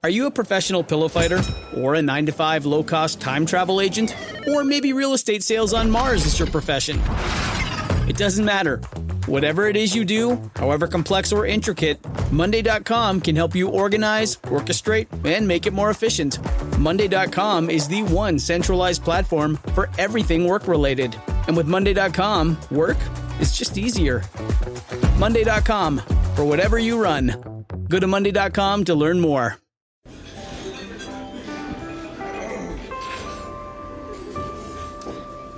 Are you a professional pillow fighter? Or a 9-to-5 low-cost time travel agent? Or maybe real estate sales on Mars is your profession? It doesn't matter. Whatever it is you do, however complex or intricate, Monday.com can help you organize, orchestrate, and make it more efficient. Monday.com is the one centralized platform for everything work-related. And with Monday.com, work is just easier. Monday.com, for whatever you run. Go to Monday.com to learn more.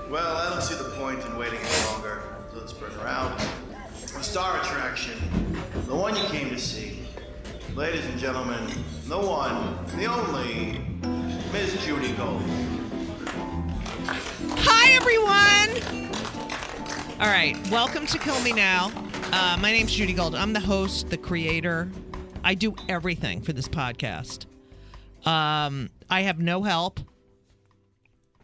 Well, I don't see the point in waiting any longer. So let's bring her out. A star attraction. The one you came to see. Ladies and gentlemen, the one, the only, Miss Judy Gold. Hi, everyone! All right, welcome to Kill Me Now. My name's Judy Gold. I'm the host, the creator. I do everything for this podcast. I have no help.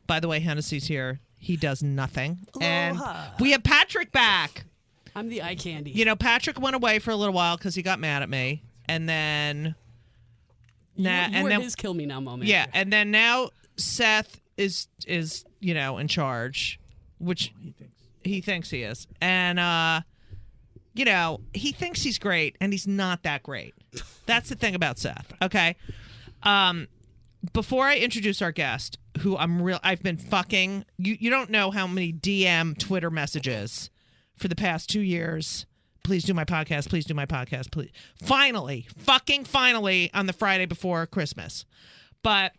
By the way, Hennessy's here. He does nothing. Aloha. And we have Patrick back. I'm the eye candy. You know, Patrick went away for a little while because he got mad at me. And then... You were his kill me now moment. Yeah, and then now Seth is in charge, which he thinks he is. And, he thinks he's great, and he's not that great. That's the thing about Seth, okay? Before I introduce our guest, who I've been fucking... You don't know how many DM Twitter messages for the past 2 years. Please do my podcast. Please do my podcast. Please. Finally, on the Friday before Christmas. But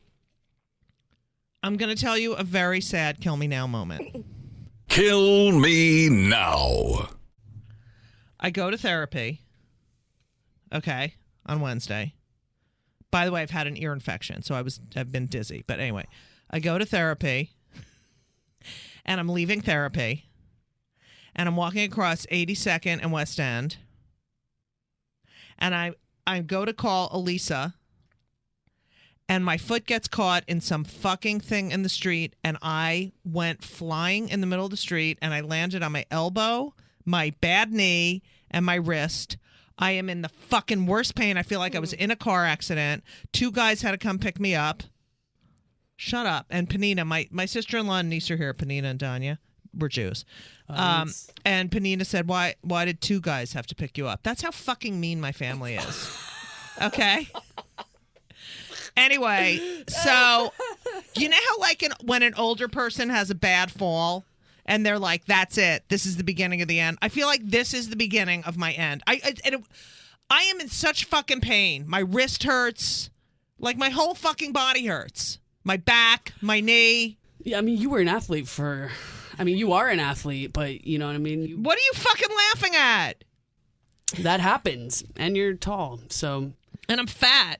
I'm going to tell you a very sad Kill Me Now moment. Kill me now. I go to therapy, okay, on Wednesday. By the way, I've had an ear infection, so I've been dizzy. But anyway, I go to therapy, and I'm leaving therapy. And I'm walking across 82nd and West End. And I go to call Elisa. And my foot gets caught in some fucking thing in the street. And I went flying in the middle of the street. And I landed on my elbow, my bad knee, and my wrist. I am in the fucking worst pain. I feel like I was in a car accident. 2 guys had to come pick me up. Shut up. And Panina, my sister-in-law and niece are here, Panina and Danya. We're Jews. And Panina said, why did 2 guys have to pick you up? That's how fucking mean my family is. Okay? Anyway, so you know how when an older person has a bad fall and they're like, that's it. This is the beginning of the end. I feel like this is the beginning of my end. I am in such fucking pain. My wrist hurts. Like my whole fucking body hurts. My back, my knee. Yeah, I mean, you were an athlete you are an athlete, but you know what I mean? What are you fucking laughing at? That happens. And you're tall, so... And I'm fat.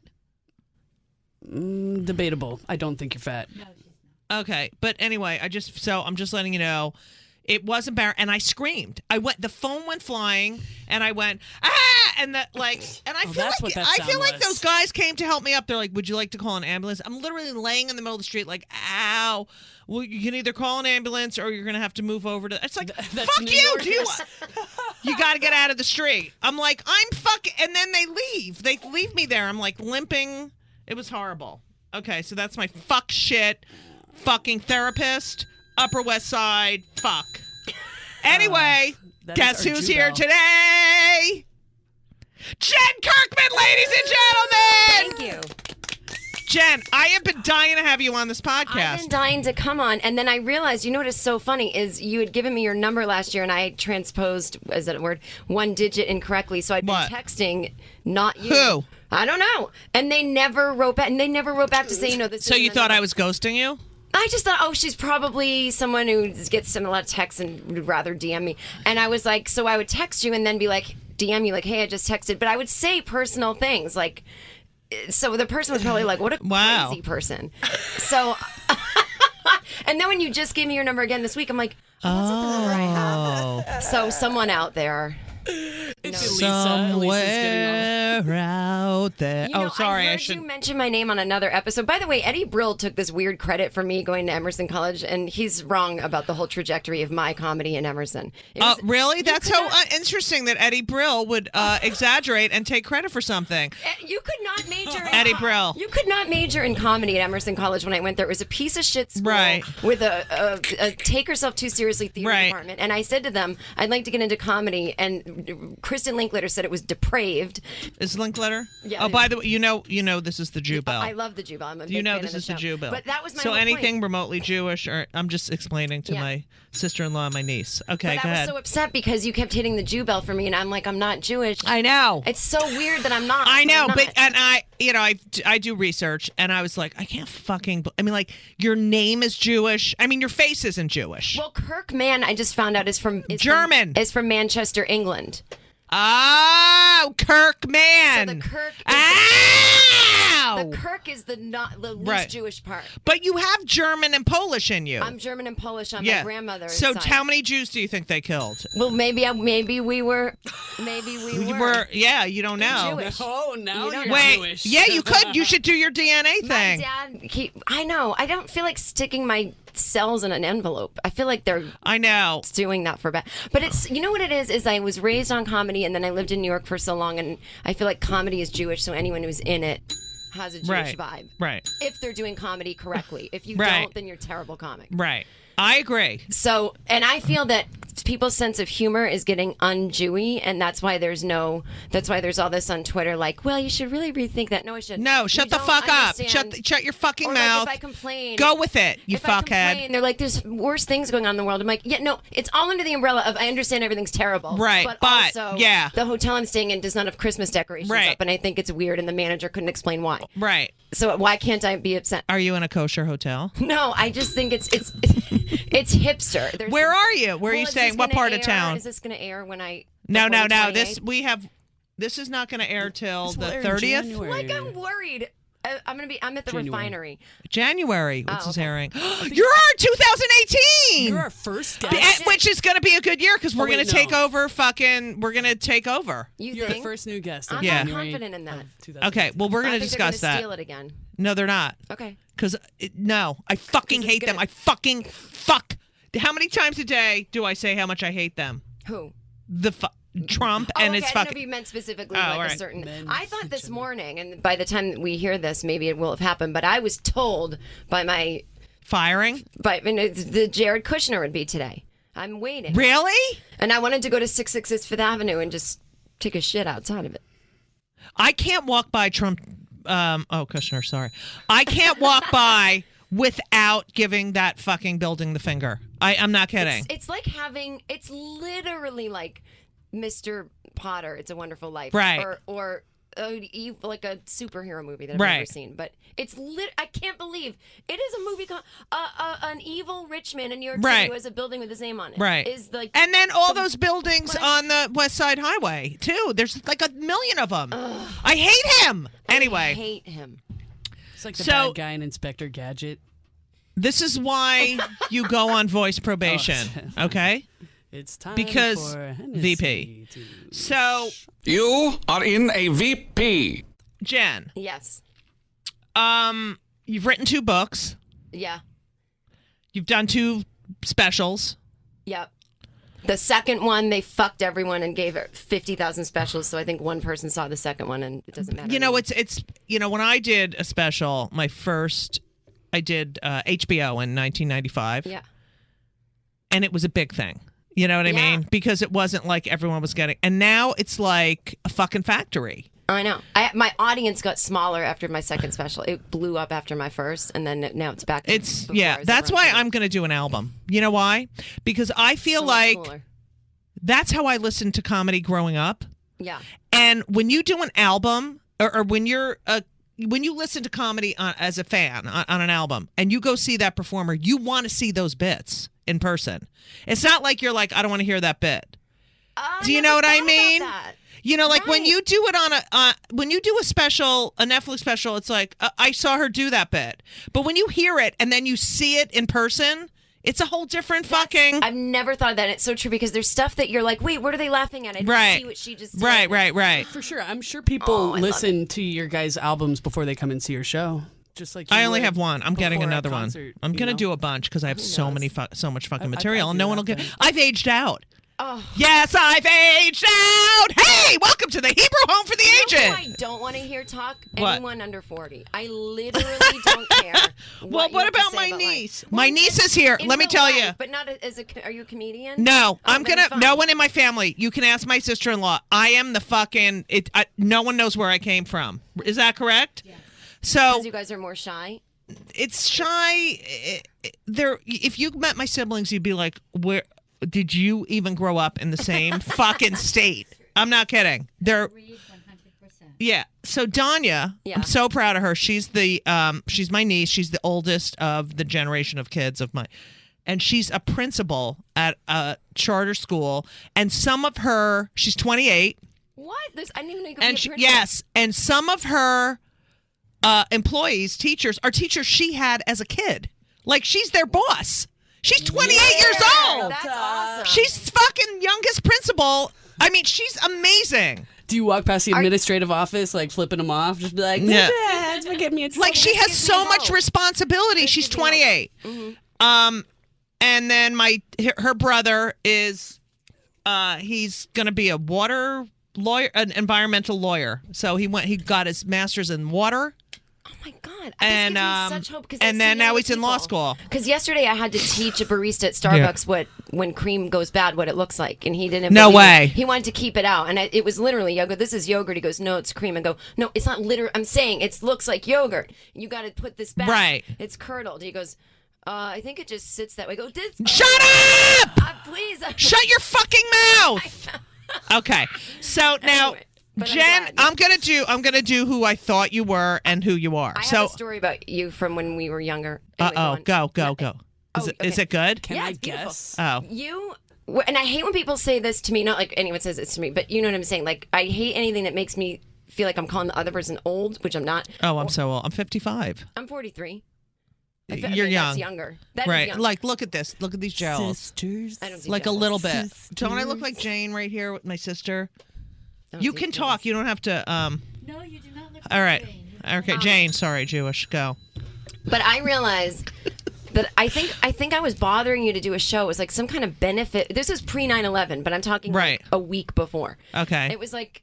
Debatable. I don't think you're fat. Okay, but anyway, I'm just letting you know, it was embarrassing, and I screamed. The phone went flying, and I went, ah! And I feel like those guys came to help me up. They're like, would you like to call an ambulance? I'm literally laying in the middle of the street like, ow. Well, you can either call an ambulance or you're going to have to move over to... It's like, fuck New you. Yorkers. You got to get out of the street. I'm like, I'm fucking... And then they leave. They leave me there. I'm like limping. It was horrible. Okay, so that's my fuck shit fucking therapist. Upper West Side. Fuck. Anyway, guess who's here today? Jen Kirkman, ladies and gentlemen! Thank you. Jen, I have been dying to have you on this podcast. I've been dying to come on, and then I realized, you know what is so funny, is you had given me your number last year, and I transposed, is that a word, 1 digit incorrectly, so I've been texting, not you. Who? I don't know. And they never wrote back, to say, this So you thought I was ghosting you? I just thought, she's probably someone who gets a lot of texts and would rather DM me. And I was like, so I would text you and then be like, DM you, like, hey, I just texted. But I would say personal things, like, so the person was probably like, what a crazy person. So, and then when you just gave me your number again this week, I'm like, so someone out there. It's Somewhere out there. You know, Sorry, I heard you mention my name on another episode. By the way, Eddie Brill took this weird credit for me going to Emerson College, and he's wrong about the whole trajectory of my comedy in Emerson. Really? That's so interesting that Eddie Brill would exaggerate and take credit for something. You could not major in Eddie Brill. You could not major in comedy at Emerson College when I went there. It was a piece of shit school with a take herself too seriously theater department. And I said to them, I'd like to get into comedy, and Kristen Linklater said it was depraved. Is Linklater? Yeah. Oh, by the way, you know, this is the Jew Bell. I love the Jew Bell. I'm a big You know, fan this of is the Jew Bell. But that was my so whole anything point. remotely Jewish, or I'm just explaining to my sister-in-law and my niece. Okay, But go I was ahead. so upset because you kept hitting the Jew Bell for me, and I'm like, I'm not Jewish. I know. It's so weird that I'm not. I know, I'm not. but and I do research, and I was like, I can't fucking. I mean, like, your name is Jewish. I mean, your face isn't Jewish. Well, Kirkman, I just found out is German. Is from Manchester, England. Oh, Kirkman. So the Kirk. Ow! The Kirk is the least Right. Jewish part. But you have German and Polish in you. I'm German and Polish on my grandmother's So side. how many Jews do you think they killed? Well, maybe we were. Yeah, you don't know. Jewish. Oh, now You don't you're know. Wait, Jewish. yeah, you could. You should do your DNA My thing. dad. I know. I don't feel like sticking my cells in an envelope. I feel like they're I know. doing that for bad. But it's, you know what it is I was raised on comedy, and then I lived in New York for so long, and I feel like comedy is Jewish, so anyone who's in it has a Jewish vibe. Right. If they're doing comedy correctly. If you Right. don't, then you're a terrible comic. Right. I agree. So, and I feel that people's sense of humor is getting un-Jewy, and that's why there's all this on Twitter like, well, you should really rethink that. No, I shouldn't. No, shut You the don't fuck up. understand. Shut your fucking Or mouth. Like if I complain, Go with it, you if I fuckhead. complain, they're like, there's worse things going on in the world. I'm like, yeah, no, it's all under the umbrella of I understand everything's terrible. Right, But but, also, yeah. the hotel I'm staying in does not have Christmas decorations Right. up, and I think it's weird, and the manager couldn't explain why. Right. So why can't I be upset? Are you in a kosher hotel? No, I just think it's hipster. Where are you? Where are you is staying? this What gonna part of air? town? Is this going to air when I? No. before the 28th? This is not going to air till This the will air in 30th. January. Like I'm worried. I'm at the January. refinery. January. This is okay. airing. You're our 2018. You're our first Oh, guest. Which is going to be a good year because we're wait, going to no. take over. We're going to take over. You You're think? the first new guest. of I'm Yeah. not January confident in that. of 2018. Okay. Well, we're I going to think discuss they're gonna that. Steal it again. No, they're not. Okay. Because no, I fucking hate them. gonna- I fucking fuck. How many times a day do I say how much I hate them? Who? Trump Oh, and okay. his I didn't know if fucking. you meant specifically Oh, like all right. a certain. Men I thought this gender. morning, and by the time we hear this, maybe it will have happened. But I was told by Firing? the Jared Kushner would be today. I'm waiting, Really? and I wanted to go to 666 Fifth Avenue and just take a shit outside of it. I can't walk by Trump. Kushner, sorry. I can't walk by without giving that fucking building the finger. I'm not kidding. It's like having. It's literally like Mr. Potter. It's a Wonderful Life, Right. Or like a superhero movie that I've Right. never seen. But it's I can't believe it is a movie called an evil rich man in New York City Right. who has a building with his name on it. Right. Is like And then all those buildings on the West Side Highway, too. There's like a million of them. I hate him. Anyway, I hate him. It's like the So- bad guy in Inspector Gadget. this is why you go on voice probation, okay? It's time Because for Hennessy VP. to- So, You are in a VP. Jen, Yes. you've written 2 books. Yeah. You've done 2 specials. Yep. The second one, they fucked everyone and gave it 50,000 specials. So I think one person saw the second one, and it doesn't matter. You know, anymore. it's when I did a special, I did HBO in 1995. Yeah. And it was a big thing. You know what I Yeah. mean? Because it wasn't like everyone was getting. And now it's like a fucking factory. I know. My audience got smaller after my second special. It blew up after my first, and then now it's back. to It's before I was That's around why 20. I'm going to do an album. You know why? Because I feel So much like cooler. that's how I listened to comedy growing up. Yeah. And when you do an album, or when you're when you listen to comedy as a fan on an album, and you go see that performer, you want to see those bits in person. It's not like you're like, I don't want to hear that bit. Do you know what I mean? You know, like when Right. you do it on when you do a special, a Netflix special, it's like I saw her do that bit. But when you hear it and then you see it in person, It's a whole different fucking. I've never thought of that. It's so true because there's stuff that you're like, wait, what are they laughing at? I didn't see what she just did. Right. For sure. I'm sure people listen to your guys' albums before they come and see your show. Just like I only have one. I'm getting another concert, one. I'm going to do a bunch because I have so much fucking material, and no one will get. I've aged out. Oh. Yes, I've aged out. Hey, welcome to the Hebrew Home for the Aged. I don't want to hear talk What? anyone under 40. I literally don't care. Well, what about my niece? Life. My niece is here. In Let me real tell life, you. But not are you a comedian? No, Oh, I'm then gonna. fine. No one in my family. You can ask my sister-in-law. I am the fucking. No one knows where I came from. Is that correct? Yeah. So Because you guys are more shy. it's shy. There. If you met my siblings, you'd be like, "Where did you even grow up in the same fucking state?" I'm not kidding. They're. Yeah. So Danya, I'm so proud of her. She's she's my niece. She's the oldest of the generation of kids of my, and she's a principal at a charter school. And some of her, she's 28. What? I didn't even know you could And be a principal. yes, and some of her employees, teachers, are teachers she had as a kid. Like she's their boss. She's 28 years old. That's awesome. She's fucking youngest principal. I mean, she's amazing. Do you walk past the administrative office, like flipping them off? Just be like, Yeah. Dad, forget me. Like she has so much responsibility. She's 28. Mm-hmm. And then her brother is, he's gonna be a water lawyer, an environmental lawyer. So he got his master's in water. Oh my God! And this gives me such hope and then now he's in law school. Because yesterday I had to teach a barista at Starbucks when cream goes bad, what it looks like, and he didn't. No believe way. He wanted to keep it out, and it was literally yogurt. This is yogurt. He goes, no, it's cream. I go, no, it's not literal. I'm saying it looks like yogurt. You got to put this back. Right. It's curdled. He goes, I think it just sits that way. I go, Shut up! Please. Shut your fucking mouth. Okay. So now. Anyway. But Jen, I'm gonna do who I thought you were and who you are. I have a story about you from when we were younger. Anyway, Go. okay. Is it good? Can Yeah, I it's beautiful. guess? Oh. And I hate when people say this to me, not like anyone says this to me, but you know what I'm saying? Like, I hate anything that makes me feel like I'm calling the other person old, which I'm not. Oh, I'm so old. I'm 55. I'm 43. You're young. That's younger. That is Right. young. Like, look at this. Look at these gels. Sisters. I don't see Like a gels. little bit. Don't I look like Jane right here with my sister? Don't You see can gels. talk. You don't have to. No, you do not look All right. like Jane. Okay, Jane. Sorry, Jewish. Go. But I realized that I think I was bothering you to do a show. It was like some kind of benefit. This was pre 9/11, but I'm talking Right. like a week before. Okay. It was like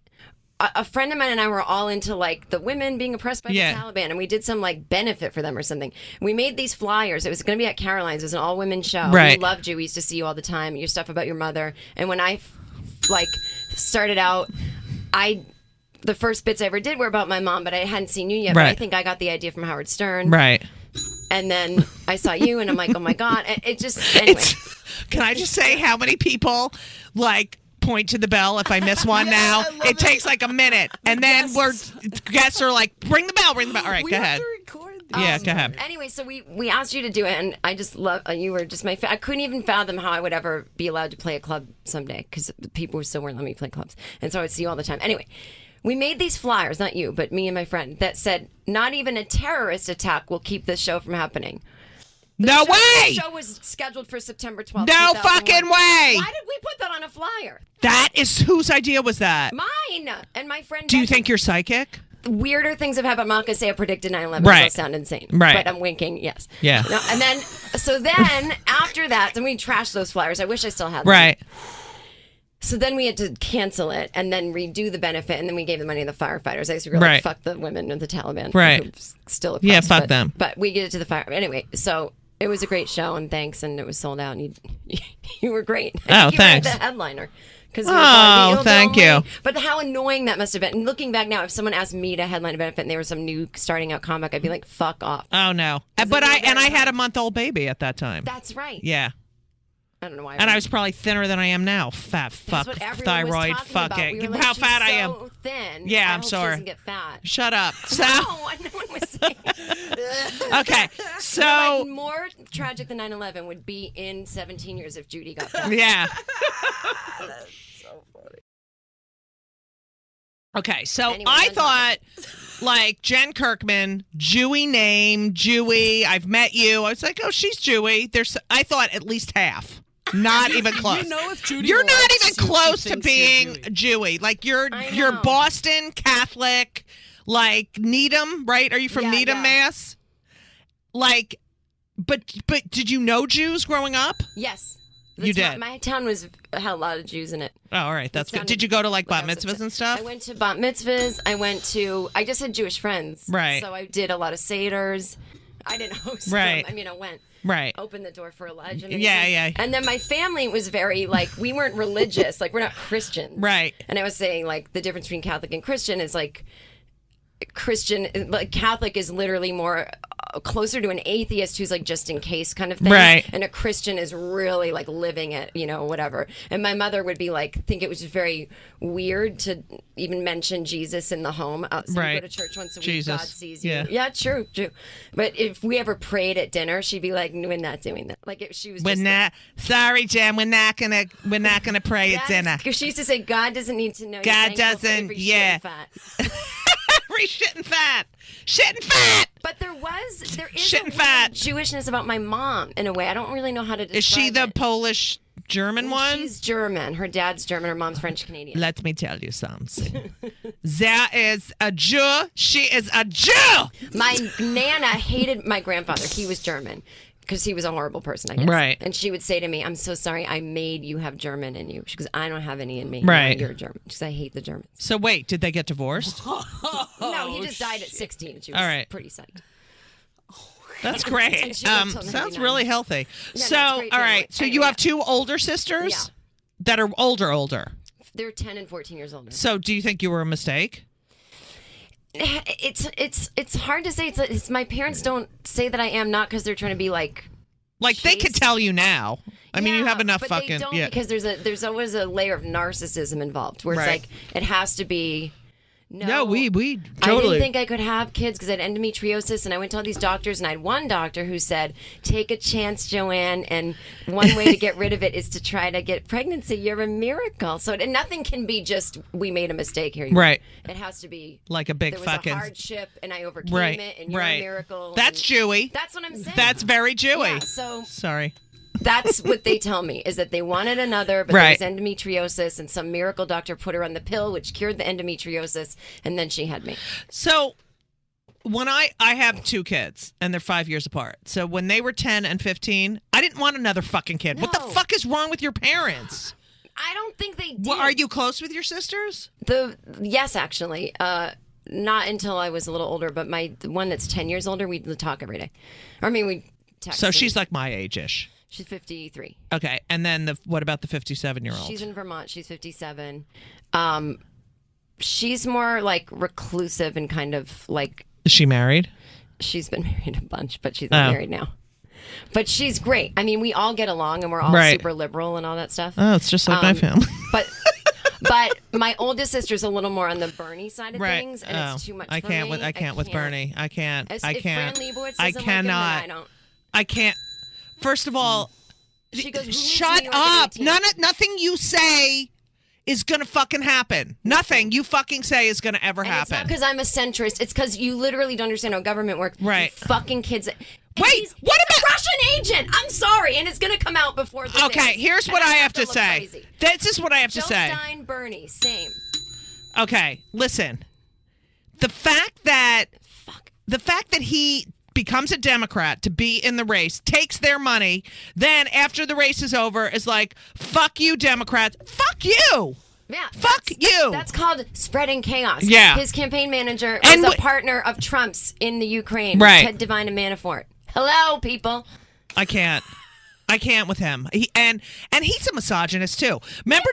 a friend of mine and I were all into like the women being oppressed by Yeah. the Taliban, and we did some like benefit for them or something. We made these flyers. It was going to be at Caroline's. It was an all women show. Right. We loved you. We used to see you all the time. Your stuff about your mother. And when I like started out, the first bits I ever did were about my mom, but I hadn't seen you yet. But I Right. think I got the idea from Howard Stern. Right. And then I saw you, and I'm like, oh my God. It just, anyway. Can I just say how many people like point to the bell if I miss one now? It takes like a minute. And then guests are like, ring the bell. All right, go ahead. Yeah, go ahead. Anyway, so we asked you to do it, and I just love you were just my. I couldn't even fathom how I would ever be allowed to play a club someday because people still weren't letting me play clubs, and so I would see you all the time. Anyway, we made these flyers, not you, but me and my friend, that said, "Not even a terrorist attack will keep this show from happening." No way! The show was scheduled for September 12th. No 2001. fucking way! Why did we put that on a flyer? That is whose idea was that? Mine and my friend. Do you Becky. think you're psychic? Weirder things have happened? I'm not going to say I predicted 9/11. Right. It'll sound insane. Right. But I'm winking, yes. Yeah. No, and then, after that, then we trashed those flyers. I wish I still had them. Right. So then we had to cancel it and then redo the benefit, and then we gave the money to the firefighters. I used to be like, Right. fuck the women of the Taliban. Right. Who's still oppressed, Yeah, fuck but, them. But we get it to the fire. Anyway, so it was a great show, and thanks, and it was sold out, and you were great. Oh, You thanks. were the headliner. Oh, thank you. But how annoying that must have been. And looking back now, if someone asked me to headline a benefit and they were some new starting out comic, I'd be like, fuck off. Oh no. it But was I very had a hard. month-old baby at that time. That's right. Yeah. I don't know why. And I was probably thinner than I am now. Fat fuck, That's what everyone thyroid, was talking about. We fucking. were like, How she's fat I am. so thin. Yeah, I I'm hope sorry. She doesn't get fat. Shut up. So, No, no one was saying. okay. So, More tragic than 9/11 would be in 17 years if Judy got fat. yeah. Okay, so Anyway, I done thought, like, Jen Kirkman, Jewy name, Jewy, I've met you. I was like, oh, she's Jewy. I thought at least half. Not even close. You know if Judy You're not likes even you, she close to thinks being you're Jewy. Like, you're know. Boston Catholic, like, Needham, right? Are you from Yeah, Needham, yeah. Mass? Like, but did you know Jews growing up? Yes. You did? My town had a lot of Jews in it. Oh, all right. That's good. sounded Did you go to, like, bat I was mitzvahs upset. and stuff? I went to bat mitzvahs. I just had Jewish friends. Right. So I did a lot of seders. I didn't host Right. them. I mean, I went. Right. Opened the door for Elijah. Yeah. And then my family was very, like, we weren't religious. Like, we're not Christians. Right. And I was saying, like, the difference between Catholic and Christian is, like, Catholic is literally more closer to an atheist who's like just in case kind of thing. Right. And a Christian is really like living it, whatever. And my mother would be like, think it was just very weird to even mention Jesus in the home. So Right. you go to church once a week, Jesus. God sees you. Yeah. Yeah, true. But if we ever prayed at dinner, she'd be like, we're not doing that. Like if she was just Sorry, Jen, we're not gonna pray at dinner. because she used to say, God doesn't need to know. God you're thankful for doesn't, every shit yeah. and fat. Shit and fat. But there is Shit a and weird fat. Jewishness about my mom in a way. I don't really know how to describe Is she the it. Polish German one? She's German. Her dad's German. Her mom's French Canadian. Let me tell you something. There is a Jew. She is a Jew. My Nana hated my grandfather. He was German because he was a horrible person, I guess. Right. And she would say to me, I'm so sorry I made you have German in you. She goes, I don't have any in me. Right. No, you're German. She goes, I hate the Germans. So wait, did they get divorced? No, he just died at 16. And she was All right. pretty psyched. That's And great. she lived till Sounds 99. really healthy. Yeah, So, no, it's great all family. right. So you Anyway, have two older sisters Yeah. that are older. They're 10 and 14 years older. So do you think you were a mistake? It's hard to say. It's my parents don't say that I am, not because they're trying to be like They could tell you now. I mean, you have enough but fucking they don't because there's always a layer of narcissism involved where it's Right. like it has to be. No, we I totally. didn't think I could have kids because I had endometriosis, and I went to all these doctors, and I had one doctor who said, "Take a chance, Joanne, and one way to get rid of it is to try to get pregnancy. You're a miracle." So nothing can be just we made a mistake here. Right. It has to be Like a big there was fucking a hardship, and I overcame right, it, and you're right. a miracle. That's and Jewy. That's what I'm saying. That's very Jewy. Yeah, so Sorry. that's what they tell me is that they wanted another, but Right. there was endometriosis, and some miracle doctor put her on the pill, which cured the endometriosis, and then she had me. So when I have two kids and they're 5 years apart. So when they were 10 and 15, I didn't want another fucking kid. What the No. fuck is wrong with your parents? I don't think they did. Well, are you close with your sisters? Yes, actually. Not until I was a little older, but the one that's 10 years older, we talk every day. Or, I mean, we text. So she's like my age-ish. She's 53. Okay. And then what about the 57-year-old? She's in Vermont. She's 57. She's more like reclusive and kind of like Is she married? she's been married a bunch, but she's not married now. But she's great. I mean, we all get along, and we're all Right. super liberal and all that stuff. Oh, it's just like my family. But my oldest sister's a little more on the Bernie side of Right. things, and it's too much. I for can't me. with Bernie. I can't. If I Fran can't. Lebowitz I doesn't like him, then cannot. I don't. I can't. First of all, She goes, "Who lives in shut New York at up. 18?" Nothing you say is gonna fucking happen. Nothing you fucking say is gonna ever And it's not happen. because I'm a centrist. It's because you literally don't understand how government works. Right. You fucking kids. And Wait, he's what a about- Russian agent? I'm sorry, and it's going to come out before this. Okay, is. here's And what I'm I gonna have to look say. crazy. This is what I have to Joe say. Stein, Bernie, same. Okay, listen. The fact that he becomes a Democrat to be in the race, takes their money, then after the race is over is like, fuck you, Democrats. Fuck you. Yeah. Fuck you. That's called spreading chaos. Yeah. His campaign manager And was a partner of Trump's in the Ukraine. Right. Ted Devine and Manafort. Hello, people. I can't with him. And he's a misogynist too. Remember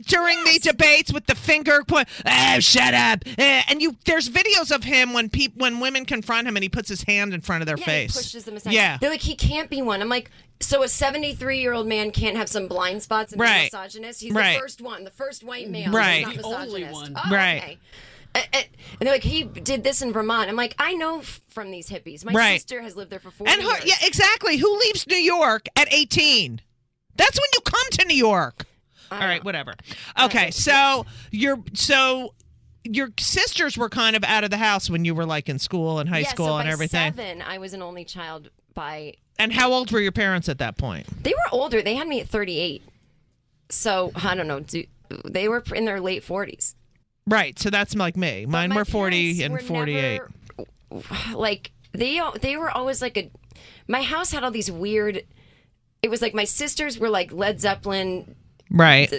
during the debates with the finger point, oh, shut up. And there's videos of him when women confront him and he puts his hand in front of their face. He pushes them aside. Yeah. They're like, he can't be one. I'm like, so a 73-year-old man can't have some blind spots and be a misogynist? He's the first one, the first white male. Right. Who's not The only misogynist. one. Oh, Right. Okay. And they're like, he did this in Vermont. I'm like, I know from these hippies. My Right. sister has lived there for 40 And years. yeah, exactly. Who leaves New York at 18? That's when you come to New York. All right, whatever. Okay, so your sisters were kind of out of the house when you were like in school and high school so and by everything. 7, I was an only child by. And how old were your parents at that point? They were older. They had me at 38. So I don't know. They were in their late 40s. Right. So that's like me. Mine were 40 and 48. Like they were always like my house had all these weird. It was like my sisters were like Led Zeppelin. Right.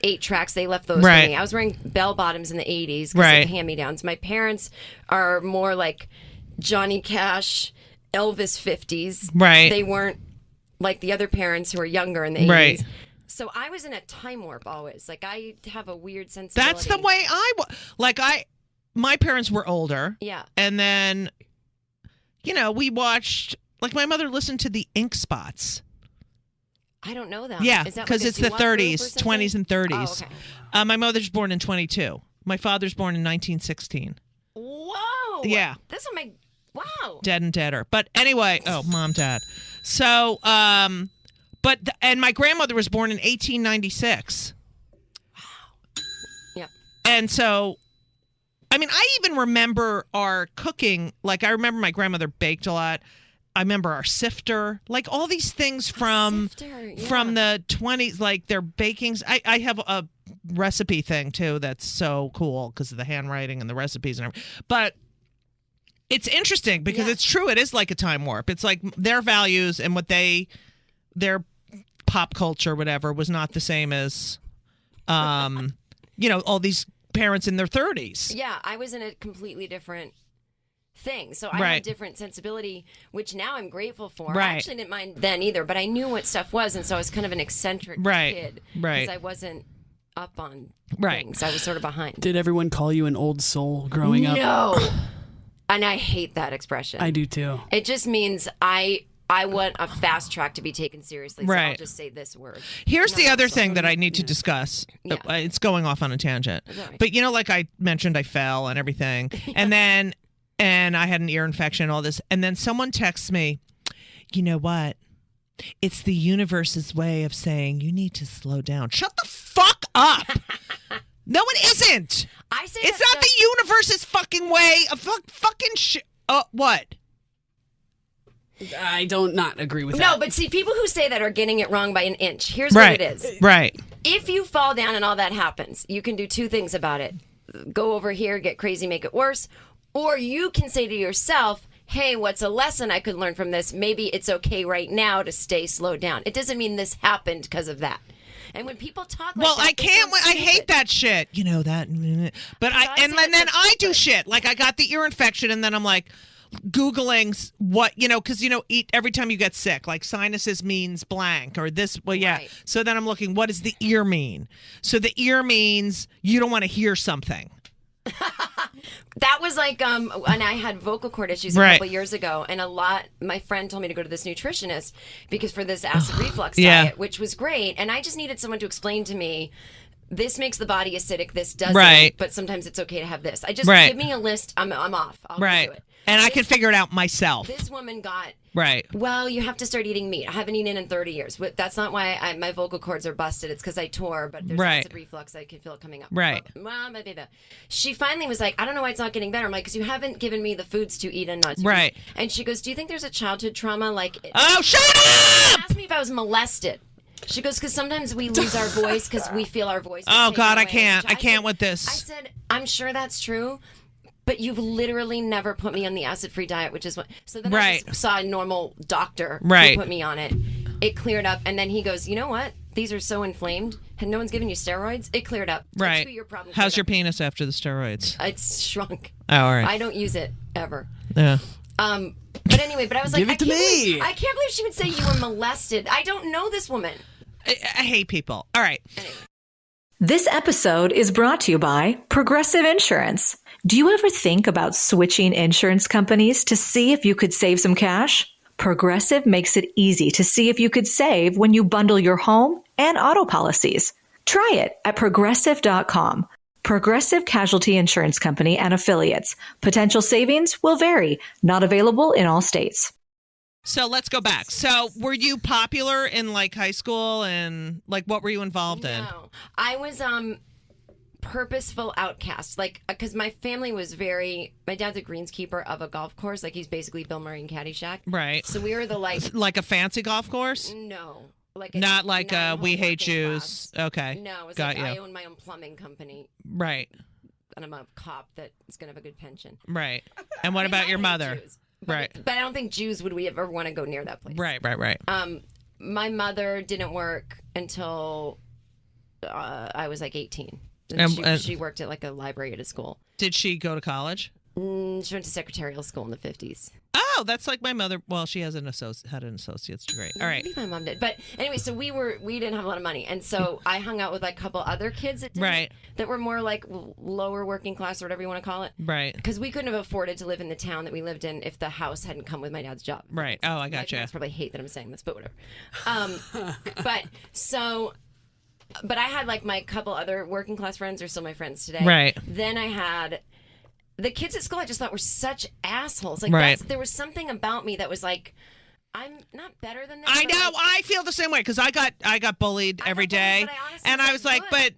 8 tracks. They left those Right. for me. I was wearing bell bottoms in the 80s because Right. of hand-me-downs. My parents are more like Johnny Cash, Elvis 50s. Right. They weren't like the other parents who were younger in the 80s. Right. So I was in a time warp always. Like I have a weird sensibility. That's the way my parents were older. Yeah. And then, we watched, like my mother listened to the Ink Spots. I don't know that. Yeah, Is that because like a it's the doo-wop group or 30s, something? 20s and 30s. Oh, okay. My mother's born in 22. My father's born in 1916. Whoa. Yeah. This will make. Wow. Dead and deader. But anyway, mom, dad. So, and my grandmother was born in 1896. Yep. And so, I mean, I even remember our cooking. Like, I remember my grandmother baked a lot. I remember our sifter, like all these things from the 20s, like their bakings. I have a recipe thing too that's so cool because of the handwriting and the recipes and everything. But it's interesting because it's true. It is like a time warp. It's like their values and what their pop culture, whatever, was not the same as, all these parents in their 30s. Yeah, I was in a completely different thing. So I Right. had a different sensibility, which now I'm grateful for. Right. I actually didn't mind then either, but I knew what stuff was, and so I was kind of an eccentric Right. kid. Right. Because I wasn't up on Right. things. I was sort of behind. Did everyone call you an old soul growing up? No. And I hate that expression. I do too. It just means I want a fast track to be taken seriously. So I'll Right. just say this word. Here's No, the other so- thing that I need to discuss. Yeah. It's going off on a tangent. That's all right. But like I mentioned, I fell and everything. And I had an ear infection and all this. And then someone texts me, you know what? It's the universe's way of saying you need to slow down. Shut the fuck up. No, it isn't. I say It's that not the universe's fucking way of fucking shit. What? I don't not agree with that. No, but see, people who say that are getting it wrong by an inch. Here's what Right. it is. Right. If you fall down and all that happens, you can do 2 things about it. Go over here, get crazy, make it worse. Or you can say to yourself, hey, what's a lesson I could learn from this? Maybe it's okay right now to stay slowed down. It doesn't mean this happened because of that. And when people talk like Well, that, I they can't. sound I hate stupid. that shit. You know that. But I and say then it's I do shit. Like I got the ear infection, and then I'm like Googling what because every time you get sick, like sinuses means blank or this. Well, yeah. Right. So then I'm looking. What does the ear mean? So the ear means you don't want to hear something. That was like, and I had vocal cord issues a Right. couple years ago, and my friend told me to go to this nutritionist because for this acid reflux Yeah. diet, which was great, and I just needed someone to explain to me, this makes the body acidic, this doesn't, Right. but sometimes it's okay to have this. I just, Right. give me a list, I'm off. I'll Right. do it. And I can figure it out myself. This woman got, Right. well, you have to start eating meat. I haven't eaten in 30 years. But that's not why my vocal cords are busted. It's because I tore, but there's Right. acid reflux. I can feel it coming up. Right. Well, blah, blah, blah. She finally was like, I don't know why it's not getting better. I'm like, because you haven't given me the foods to eat and not to Right. eat. And she goes, do you think there's a childhood trauma? Like, Oh, shut she up! asked me if I was molested. She goes, because sometimes we lose our voice because we feel our voice. is Oh, taken God, I away." can't. And I can't said- with this. I said, I'm sure that's true. But you've literally never put me on the acid-free diet, which is what. So then I Right. just saw a normal doctor Right. who put me on it. It cleared up, and then he goes, "You know what? These are so inflamed, and no one's giving you steroids. It cleared up. That's Right. who your problem. How's cleared your up. penis after the steroids? It's shrunk. Oh, all right. I don't use it ever. Yeah. But anyway, but I was like, Give it to me. I can't believe she would say you were molested. I don't know this woman. I hate people. All right. This episode is brought to you by Progressive Insurance. Do you ever think about switching insurance companies to see if you could save some cash? Progressive makes it easy to see if you could save when you bundle your home and auto policies. Try it at progressive.com. Progressive Casualty Insurance Company and Affiliates. Potential savings will vary. Not available in all states. So let's go back. So were you popular in like high school and like what were you involved in? No, I was purposeful outcast. Like, because my family was my dad's a greenskeeper of a golf course. Like, he's basically Bill Murray in Caddyshack. Right. So we were the like a fancy golf course? No. Not like We Hate Jews. Class. Okay. No, it was Got like you. I own my own plumbing company. Right. And I'm a cop that is going to have a good pension. Right. And what about your mother? Jews, but I don't think Jews would we ever want to go near that place. Right. My mother didn't work until I was like 18. She worked at like a library at a school. Did she go to college? She went to secretarial school in the 50s. Oh, that's like my mother. Well, she has had an associate's degree. All right. Maybe my mom did. But anyway, so we didn't have a lot of money. And so I hung out with like a couple other kids that were more like lower working class or whatever you want to call it. Right. Because we couldn't have afforded to live in the town that we lived in if the house hadn't come with my dad's job. Right. Oh, I gotcha. My parents probably hate that I'm saying this, but whatever. But I had like my couple other working class friends are still my friends today. Right. Then I had the kids at school I just thought were such assholes. Like there was something about me that was like, I'm not better than them. I know. I feel the same way because I got bullied every day, and I was like, but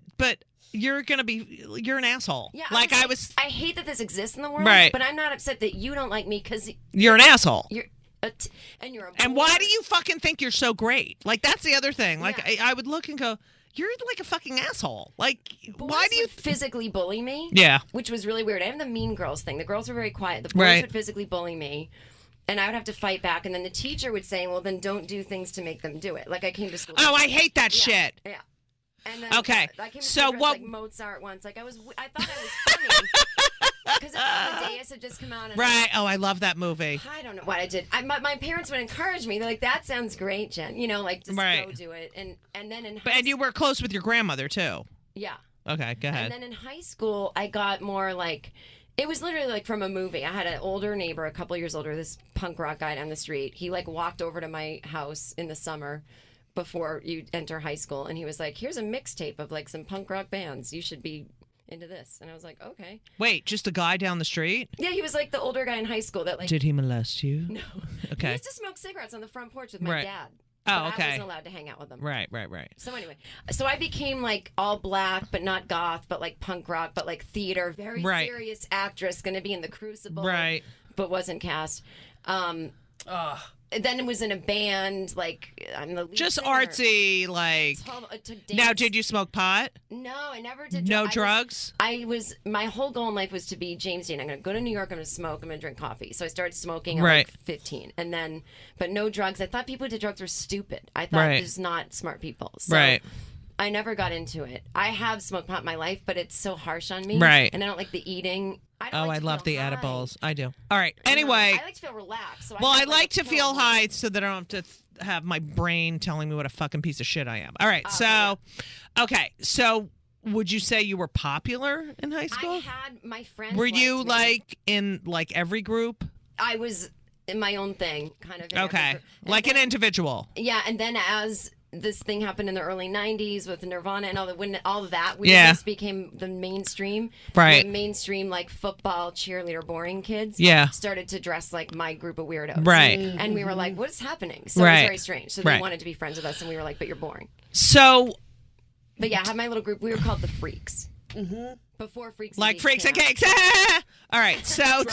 you're an asshole. Yeah, like I hate that this exists in the world. Right. But I'm not upset that you don't like me because you're an asshole. And you're a boy. And why do you fucking think you're so great? Like that's the other thing. Like Yeah. I would look and go, you're like a fucking asshole. Like, Boys why do you would physically bully me? Yeah. Which was really weird. I have the mean girls thing. The girls were very quiet. The boys would physically bully me. And I would have to fight back. And then the teacher would say, well, then don't do things to make them do it. Like I came to school. Oh, I hate that shit. Yeah. And then Okay. I came to So school dressed what? like Mozart once. Like I thought I was funny. Because Amadeus had just come out. And Right. Oh, I love that movie. I don't know what I did. My parents would encourage me. They're like, "That sounds great, Jen. You know, like just go do it." And then in and you were close with your grandmother too. Yeah. Okay, go ahead. And then in high school, I got more like it was literally like from a movie. I had an older neighbor, a couple years older, this punk rock guy down the street. He like walked over to my house in the summer before you enter high school, and he was like, "Here's a mixtape of like some punk rock bands. You should be into this." And I was like, okay. Wait, just a guy down the street? Yeah, he was like the older guy in high school that like. Did he molest you? No. Okay. He used to smoke cigarettes on the front porch with my dad. Oh, but okay. I wasn't allowed to hang out with him. Right. So anyway, so I became like all black, but not goth, but like punk rock, but like theater, very serious actress, going to be in The Crucible. Right. But wasn't cast. Then it was in a band, like I'm the lead Just singer. artsy, like. Now, did you smoke pot? No, I never did. No drugs? My whole goal in life was to be James Dean. I'm going to go to New York. I'm going to smoke. I'm going to drink coffee. So I started smoking at like 15, and then, but no drugs. I thought people who did drugs were stupid. I thought there's not smart people. So I never got into it. I have smoked pot in my life, but it's so harsh on me. Right. And I don't like the eating. I love the edibles. I do. All right. Anyway. I like to feel relaxed. So I like to feel high so that I don't have to have my brain telling me what a fucking piece of shit I am. All right. Okay. So would you say you were popular in high school? I had my friends. Were you like in like every group? I was in my own thing, kind of. Okay. Like an individual. Yeah. And then as this thing happened in the early 90s with Nirvana and all of that weirdness became the mainstream. Right. The mainstream, like football, cheerleader, boring kids started to dress like my group of weirdos. Right. And we were like, what is happening? So it was very strange. So they wanted to be friends with us and we were like, but you're boring. So. But yeah, I had my little group. We were called the Freaks. Mm-hmm. Before Freaks and like Geeks Freaks and Cakes. All right. So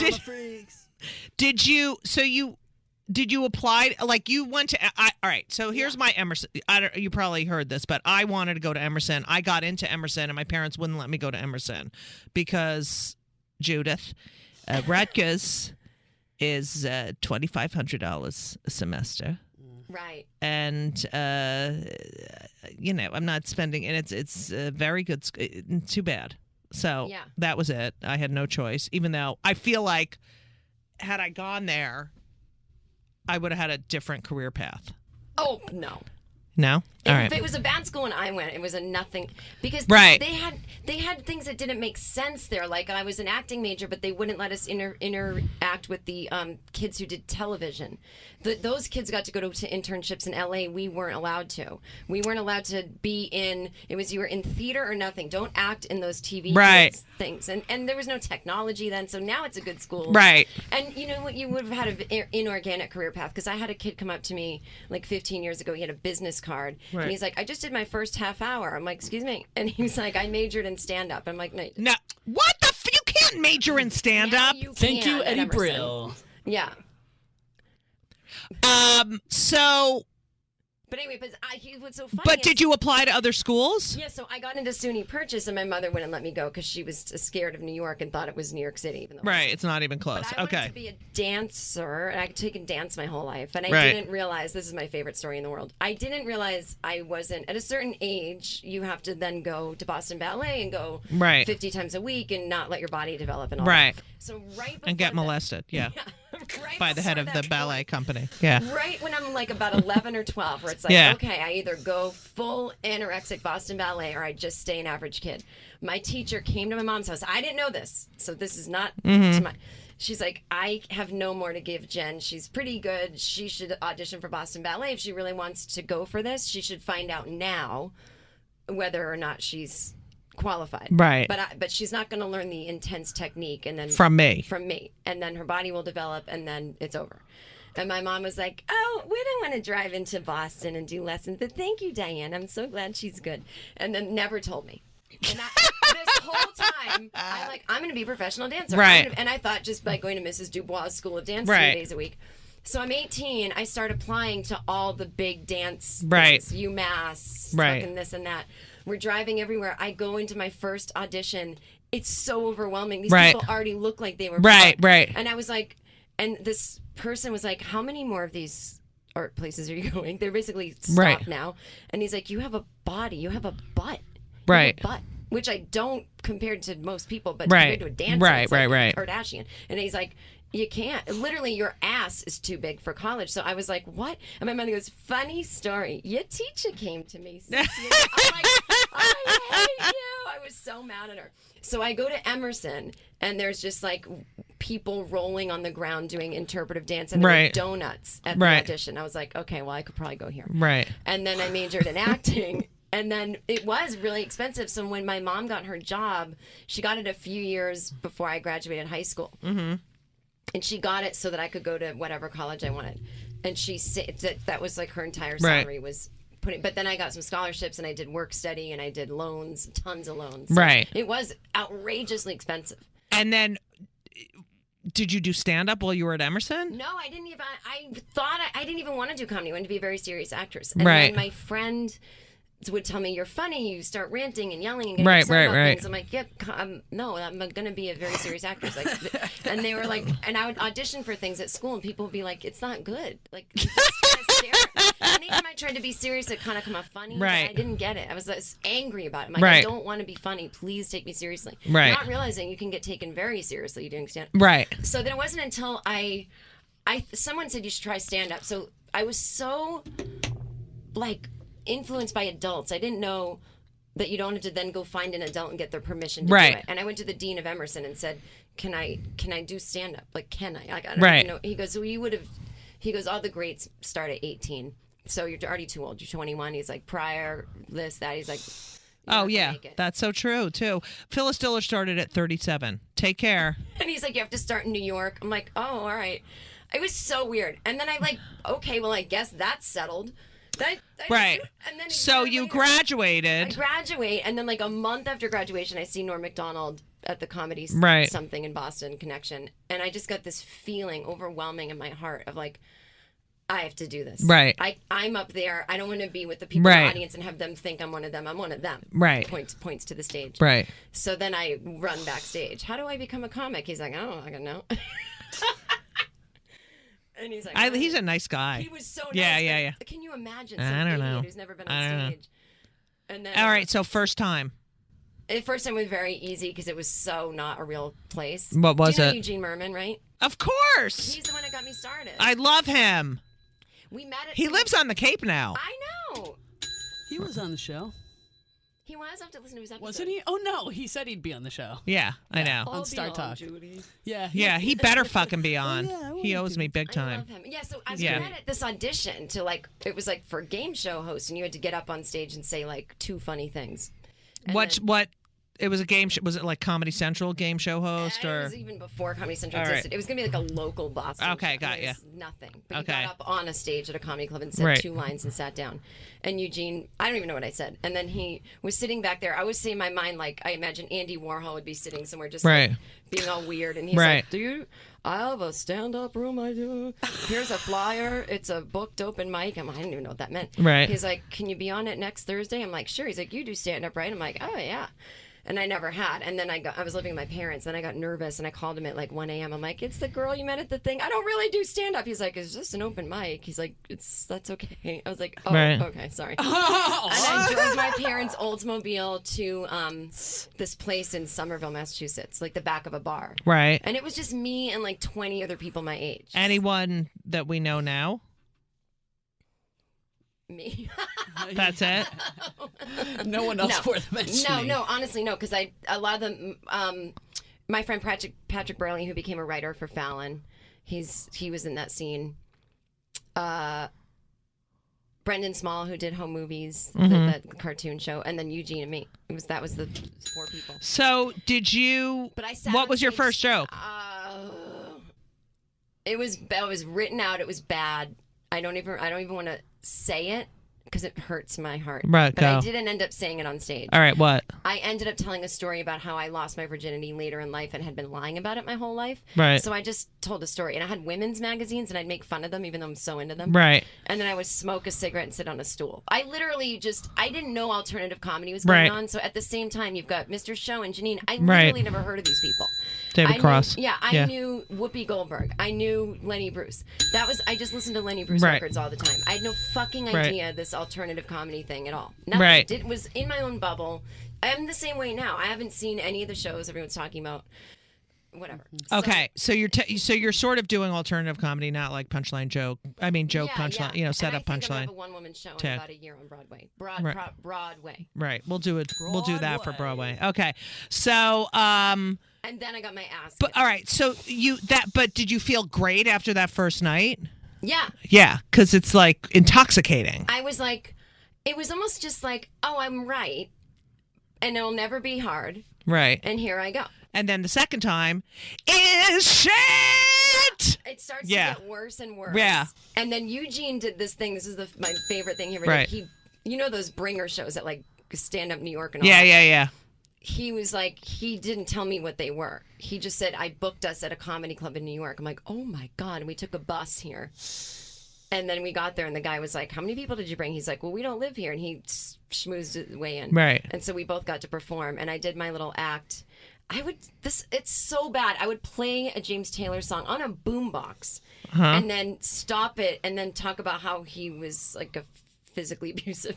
did you apply? Like you went to? All right. So here's my Emerson. You probably heard this, but I wanted to go to Emerson. I got into Emerson, and my parents wouldn't let me go to Emerson because Judith, Rutgers is $2,500 a semester. Right. And I'm not spending, and it's very good. Too bad. So that was it. I had no choice, even though I feel like had I gone there, I would have had a different career path. Oh, no. No? All right. If it was a bad school and I went, it was a nothing. Because they had things that didn't make sense there. Like I was an acting major, but they wouldn't let us interact with the kids who did television. Those kids got to go to internships in LA. We weren't allowed to. We weren't allowed to be in, it was you were in theater or nothing. Don't act in those TV things. And there was no technology then, so now it's a good school. Right. And you know what? You would have had an inorganic career path because I had a kid come up to me like 15 years ago. He had a business card. Right. And he's like, I just did my first half hour. I'm like, excuse me. And he's like, I majored in stand-up. I'm like, no. No. What the you can't major in stand-up. Thank you, at Eddie Emerson. Brill. Yeah. So... But anyway, he was so funny. But did you apply to other schools? Yeah, so I got into SUNY Purchase, and my mother wouldn't let me go because she was scared of New York and thought it was New York City. Even though Right, it's not even close. But I Okay. wanted to be a dancer, and I'd taken dance my whole life. And I Right. didn't realize, this is my favorite story in the world, I didn't realize I wasn't, at a certain age, you have to then go to Boston Ballet and go Right. 50 times a week and not let your body develop and all Right. that. So right before And get that- molested, yeah. right By the head before of the that ballet point, company. Yeah. Right when I'm like about 11 or 12, where it's like, Yeah. okay, I either go full anorexic Boston Ballet or I just stay an average kid. My teacher came to my mom's house. I didn't know this, so this is not to my... She's like, I have no more to give Jen. She's pretty good. She should audition for Boston Ballet. If she really wants to go for this, she should find out now whether or not she's qualified. Right. But she's not going to learn the intense technique and then From me. and then her body will develop and then it's over. And my mom was like, oh, we don't want to drive into Boston and do lessons, but thank you, Diane, I'm so glad she's good. And then never told me. And this whole time I'm going to be a professional dancer. Right. And I thought just by going to Mrs. Dubois School of Dance Right. 3 days a week. So I'm 18. I start applying to all the big dance Right. things, UMass, Right. fucking this and that. We're driving everywhere. I go into my first audition. It's so overwhelming. These Right. people already look like they were Right, booked. right. And I was like, and this person was like, how many more of these art places are you going? They're basically stopped Right. now. And he's like, you have a body. You have a butt. You have a Right. butt. Which I don't compared to most people, but Right. compared to a dancer, Right, it's like right. Kardashian. And he's like, you can't. Literally, your ass is too big for college. So I was like, what? And my mother goes, funny story. Your teacher came to me. I'm like, I hate you. I was so mad at her. So I go to Emerson, and there's just like people rolling on the ground doing interpretive dance, and there were Right. donuts at Right. the audition. I was like, okay, well, I could probably go here. Right. And then I majored in acting. And then it was really expensive. So when my mom got her job, she got it a few years before I graduated high school. Mm-hmm. And she got it so that I could go to whatever college I wanted. And she said that was like her entire salary was putting. But then I got some scholarships and I did work study and I did loans, tons of loans. So Right. It was outrageously expensive. And then, did you do stand-up while you were at Emerson? No, I didn't even. I thought I didn't even want to do comedy. I wanted to be a very serious actress. And Right. then my friend would tell me, you're funny, you start ranting and yelling and getting Right, upset right, about right. things. I'm like, yep, no, I'm going to be a very serious actress. Like, and they were like, and I would audition for things at school and people would be like, it's not good. Like, you just kinda stare. Anytime I tried to be serious, it kind of come off funny. Right. But I didn't get it. I was angry about it. I'm like, Right. I don't want to be funny. Please take me seriously. Right. Not realizing you can get taken very seriously doing stand. Right. So then it wasn't until someone said you should try stand up. So I was so like influenced by adults. I didn't know that you don't have to then go find an adult and get their permission to Right. do it. And I went to the dean of Emerson and said, "Can I do stand up? Like, can I?" Like, I don't Right. know. He goes, "So you would have." He goes, "All the greats start at 18, so you're already too old. You're 21." He's like, "Prior this, that." He's like, "You're not Oh, gonna yeah. make it." That's so true, too. Phyllis Diller started at 37. Take care. And he's like, you have to start in New York. I'm like, oh, all right. It was so weird. And then I like, okay, well, I guess that's settled. Right. And then a So year you later, I graduated. graduate, and then like a month after graduation, I see Norm Macdonald at the Comedy Right. something in Boston Connection, and I just got this feeling overwhelming in my heart of like, I have to do this. Right. I'm up there. I don't want to be with the people in Right. the audience and have them think I'm one of them. I'm one of them. Right. Points to the stage. Right. So then I run backstage. How do I become a comic? He's like, I don't fucking know. And he's like, He's a nice guy. He was so nice. Yeah, but yeah, yeah. Can you imagine I some don't idiot know. who's never been I don't on know. stage? And then, All right, so first time. the first time was very easy because it was so not a real place. What was Do you know it? Eugene Merman, right? Of course. He's the one that got me started. I love him. We met at He lives on the Cape now. I know. He was on the show. He was. I have to listen to his episode. Wasn't he? Oh, no. He said he'd be on the show. Yeah, I know. On Star Talk. Judy. Yeah. Yeah, he better fucking be on. yeah, I He wanna owes do me big I time. love him. Yeah, so I Yeah. met at this audition to like, it was like for game show host, and you had to get up on stage and say like two funny things. And then- What It was a game show. Was it like Comedy Central game show host It or? was even before Comedy Central All right. existed. It was gonna be like a local Boston. Okay, show. got It ya. was nothing. But Okay. he got up on a stage at a comedy club and said Right. 2 lines and sat down. And Eugene, I don't even know what I said. And then he was sitting back there. I was saying in my mind, like, I imagine Andy Warhol would be sitting somewhere just Right. like, being all weird. And he's Right. like, I have a stand-up room. I do. Here's a flyer. It's a booked open mic. I didn't even know what that meant. Right. He's like, can you be on it next Thursday? I'm like, sure. He's like, you do stand-up, right? I'm like, oh, yeah. And I never had. And then I was living with my parents. Then I got nervous and I called him at like 1 a.m. I'm like, it's the girl you met at the thing. I don't really do stand up. He's like, it's just an open mic. He's like, that's okay. I was like, oh, Right. okay, sorry. And I drove my parents' Oldsmobile to this place in Somerville, Massachusetts, like the back of a bar. Right. And it was just me and like 20 other people my age. Anyone that we know now? Me. That's it. No one else worth mentioning. No, honestly, no, because a lot of them, my friend Patrick Burley, who became a writer for Fallon, he was in that scene. Brendan Small, who did Home Movies, that cartoon show, and then Eugene and me. That was the 4 people. So did you? But I sat What on was your stage- first joke? It was written out. It was bad. I don't even want to say it because it hurts my heart. Right, but I go. didn't end up saying it on stage. All right. What? I ended up telling a story about how I lost my virginity later in life and had been lying about it my whole life. Right. So I just told a story. And I had women's magazines and I'd make fun of them even though I'm so into them. Right. And then I would smoke a cigarette and sit on a stool. I literally I didn't know alternative comedy was going Right. on. So at the same time, you've got Mr. Show and Janine. I Right. literally never heard of these people. David Cross. I knew Whoopi Goldberg. I knew Lenny Bruce. I just listened to Lenny Bruce Right. records all the time. I had no fucking Right. idea this alternative comedy thing at all. Nothing. Right. It was in my own bubble. I'm the same way now. I haven't seen any of the shows everyone's talking about. Whatever. Okay, so you're sort of doing alternative comedy, not like punchline joke. I mean joke Yeah, punchline. yeah. Set and up I think I'm gonna punchline. have a one-woman show in Tech. about a year on Broadway. Right. Broadway. Right. We'll do it. We'll do that for Broadway. Broadway. Okay. So And then I got my ass. but kicked. all right. So but did you feel great after that first night? Yeah. Yeah, because it's like intoxicating. I was like, it was almost just like, oh, I'm right, and it'll never be hard, Right. and here I go. And then the second time is shit. It starts Yeah. to get worse and worse. Yeah. And then Eugene did this thing. This is my favorite thing he ever Right. did. You know those bringer shows at like Stand Up New York and all Yeah, that? yeah. He was like, he didn't tell me what they were. He just said, I booked us at a comedy club in New York. I'm like, oh my God. And we took a bus here. And then we got there and the guy was like, how many people did you bring? He's like, well, we don't live here. And he schmoozed his way in. Right. And so we both got to perform and I did my little act. It's so bad. I would play a James Taylor song on a boombox and then stop it and then talk about how he was like a physically abusive.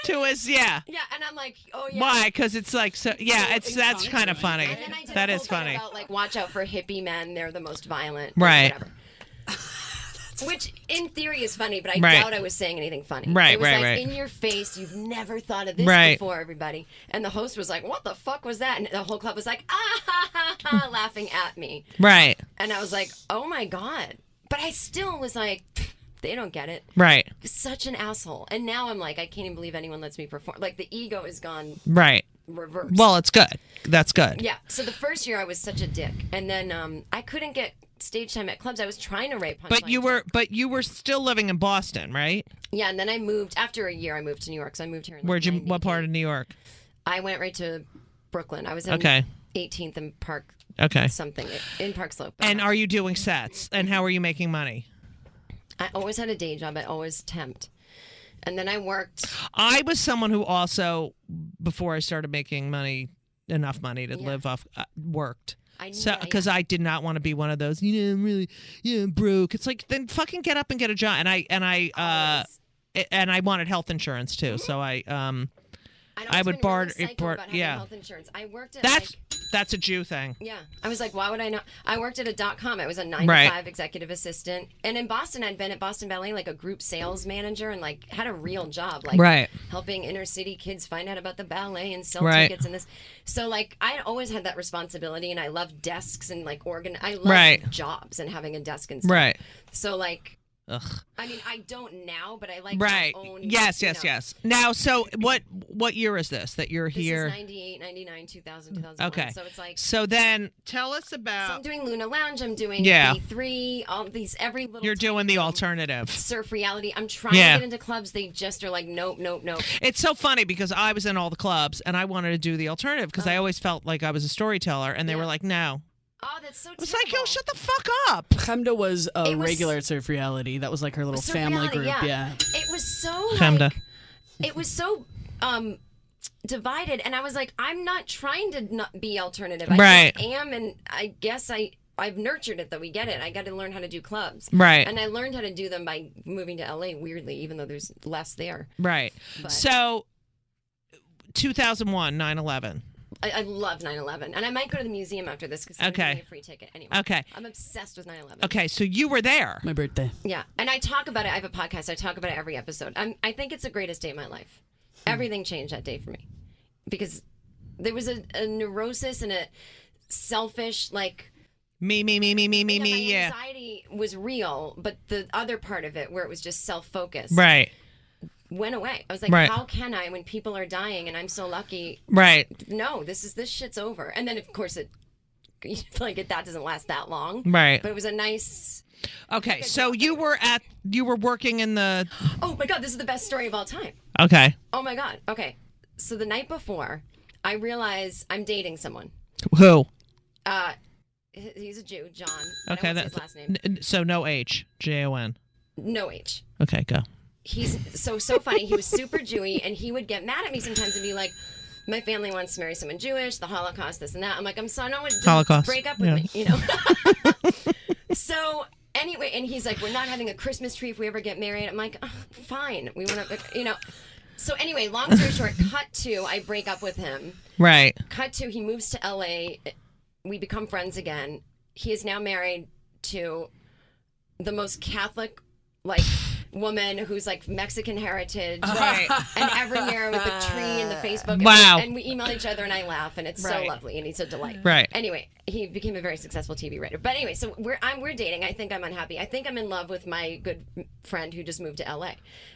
To us, yeah. Yeah, and I'm like, oh yeah. Why? Because it's like so. Yeah, that's kind of funny. And then I did That a is whole thing funny. about like, watch out for hippie men. They're the most violent. Right. Whatever. Which in theory is funny, but I Right. doubt I was saying anything funny. Right, it was right, like right. in your face. You've never thought of this Right. before, everybody. And the host was like, "What the fuck was that?" And the whole club was like, "Ah ha ha ha," laughing at me. Right. And I was like, "Oh my God!" But I still was like, "They don't get it." Right. Such an asshole. And now I'm like, I can't even believe anyone lets me perform. Like the ego is gone Right. reverse. Well, it's good. That's good. Yeah. So the first year I was such a dick, and then I couldn't get stage time at clubs. I was trying to write punchline. But you were still living in Boston, right? Yeah, and then I moved after a year. I moved to New York, so I moved here. In Where'd you? What part of New York? I went right to Brooklyn. I was in Okay. 18th and Park. Okay. Something in Park Slope. And are you doing sets? And how are you making money? I always had a day job. I always temped, and then I worked. I was someone who also, before I started making money, enough money to live off, worked. I knew, Because I did not want to be one of those, I'm really, I'm broke. It's like, then fucking get up and get a job. And I wanted health insurance too. So I would barter. About having Yeah, health insurance. I worked at that's a Jew thing. Yeah. I was like, why would I not? I worked at a .com. I was a 9 to Right. 5 executive assistant. And in Boston, I'd been at Boston Ballet, like a group sales manager and like had a real job, like Right. helping inner city kids find out about the ballet and sell Right. tickets and this. So like, I always had that responsibility and I love desks and like I love Right. jobs and having a desk and stuff. Right. So like, Ugh. I mean, I don't now, but I like Right. my own. Yes. you know. Now, so what year is this that you're This here? is 98, 99, 2000, 2001. Okay. So it's like. So then tell us So I'm about. doing Luna Lounge. I'm doing Yeah. B3. All these every little. You're doing the alternative. surf reality. I'm trying Yeah. to get into clubs. They just are like, nope. It's so funny because I was in all the clubs and I wanted to do the alternative because I always felt like I was a storyteller, and they Yeah. were like, no. Oh, that's so. It's like, yo, terrible. shut the fuck up. Chemda was a It was- regular surf reality. That was like her little Surf family reality, group. Yeah. It was so Chemda. like, it was so divided, and I was like, I'm not trying to not be alternative. I Right. just am, and I guess I've nurtured it though. We get it. I got to learn how to do clubs. Right. And I learned how to do them by moving to LA. Weirdly, even though there's less there. Right. But- So 2001, 9/11. I love 9/11, and I might go to the museum after this because Okay. me a free ticket anyway. Okay. I'm obsessed with 9/11. Okay, so you were there. My birthday. Yeah, and I talk about it. I have a podcast. I talk about it every episode. I think it's the greatest day of my life. Everything changed that day for me because there was a neurosis and a selfish like. Me. My Yeah. anxiety was real, but the other part of it, where it was just self-focused, Right. went away. I was like, Right. how can I, when people are dying and I'm so lucky? Right. No, this shit's over. And then of course that doesn't last that long. Right. But it was a nice. Okay, so you were working in the. Oh my God, this is the best story of all time. Okay. Oh my God. Okay, so the night before, I realize I'm dating someone. Who? He's a Jew, John. But Okay, I won't say that's his last name. so no H, Jon. No H. Okay, go. He's so funny. He was super Jewy, and he would get mad at me sometimes and be like, "My family wants to marry someone Jewish, the Holocaust, this and that." I'm like, "I'm sorry, no one Holocaust, break up with yeah. me," you know. So anyway, and he's like, "We're not having a Christmas tree if we ever get married." I'm like, oh, "Fine, we want to," you know. So anyway, long story short, cut to I break up with him. Right. Cut to he moves to LA. We become friends again. He is now married to the most Catholic, like, woman who's like Mexican heritage. Right. And every year with the tree and the Facebook. Wow. And we email each other and I laugh and it's so Right. lovely and he's a delight. Right. Anyway, he became a very successful TV writer. But anyway, so we're dating. I think I'm unhappy. I think I'm in love with my good friend who just moved to LA.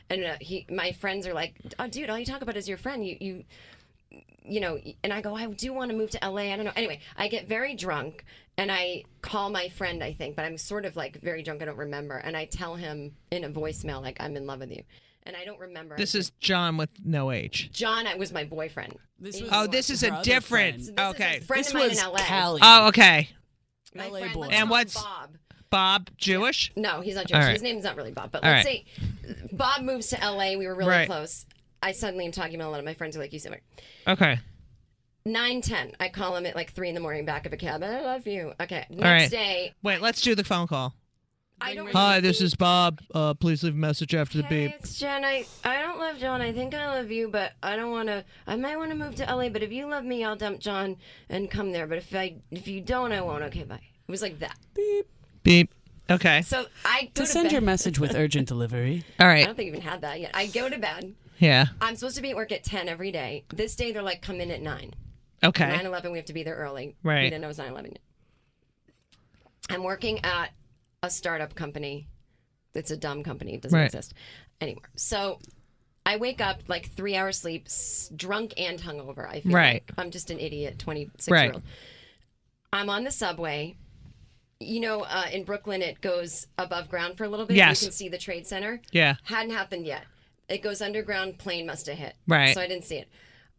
And my friends are like, "Oh, dude, all you talk about is your friend. You know," and I go, "I do want to move to LA. I don't know." Anyway, I get very drunk and I call my friend, I think, but I'm sort of like very drunk. I don't remember. And I tell him in a voicemail, like, "I'm in love with you." And I don't remember. This is John with no H. John was my boyfriend. This was Oh, this is her a other different. friend. So this Okay. is a friend This of mine was in LA. Callie. Oh, okay. My LA friend, boy. let's And call him what's- Bob? Bob, Jewish? No, he's not All Jewish. right. His name's not really Bob, but All let's right. say Bob moves to LA. We were really Right. close. I suddenly am talking about a lot of my friends are like, "You said Okay. 9:10. I call him at like 3 a.m. back of a cab. I love you. Okay. Next right. day, Wait, let's do the phone call. I don't. Hi, this is Bob. Please leave a message after the Hey, beep. it's Jen. I don't love John. I think I love you, but I don't want to. I might want to move to LA, but if you love me, I'll dump John and come there. But if you don't, I won't. Okay, bye. It was like that. Beep. Okay. So I go To to send bed. your message with urgent delivery. All I right. don't think I even had that yet. I go to bed. Yeah. I'm supposed to be at work at 10 every day. This day they're like, come in at 9. Okay. 9/11, we have to be there early. Right. We didn't know it was 9/11 yet. I'm working at a startup company. It's a dumb company. It doesn't Right. exist anymore. So I wake up like 3 hours sleep, drunk and hungover. I feel Right. like I'm just an idiot, 26 Right. year old. I'm on the subway. You know, in Brooklyn, it goes above ground for a little bit. Yes. You can see the Trade Center. Yeah. Hadn't happened yet. It goes underground. Plane must have hit. Right. So I didn't see it.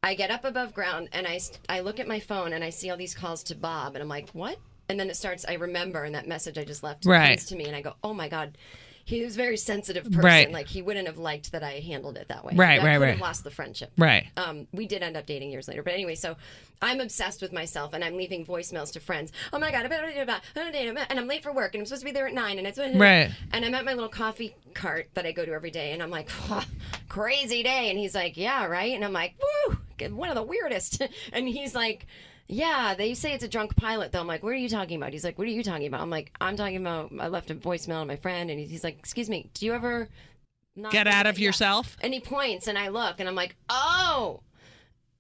I get up above ground and I look at my phone and I see all these calls to Bob and I'm like, what? And then it starts. I remember in that message I just left Right. comes to me and I go, oh my God. He was a very sensitive person. Right. Like he wouldn't have liked that I handled it that way. Right, I right, could right. have lost the friendship. Right. We did end up dating years later. But anyway, so I'm obsessed with myself and I'm leaving voicemails to friends. Oh my God, and I'm late for work and I'm supposed to be there at 9 and it's Right. And I'm at my little coffee cart that I go to every day and I'm like, crazy day. And he's like, yeah, right. And I'm like, woo, one of the weirdest. And he's like, yeah, they say it's a drunk pilot, though. I'm like, what are you talking about? He's like, what are you talking about? I'm like, I'm talking about, I left a voicemail to my friend, and he's like, excuse me, do you ever not Get out of Yeah. yourself? And he points, and I look, and I'm like, oh.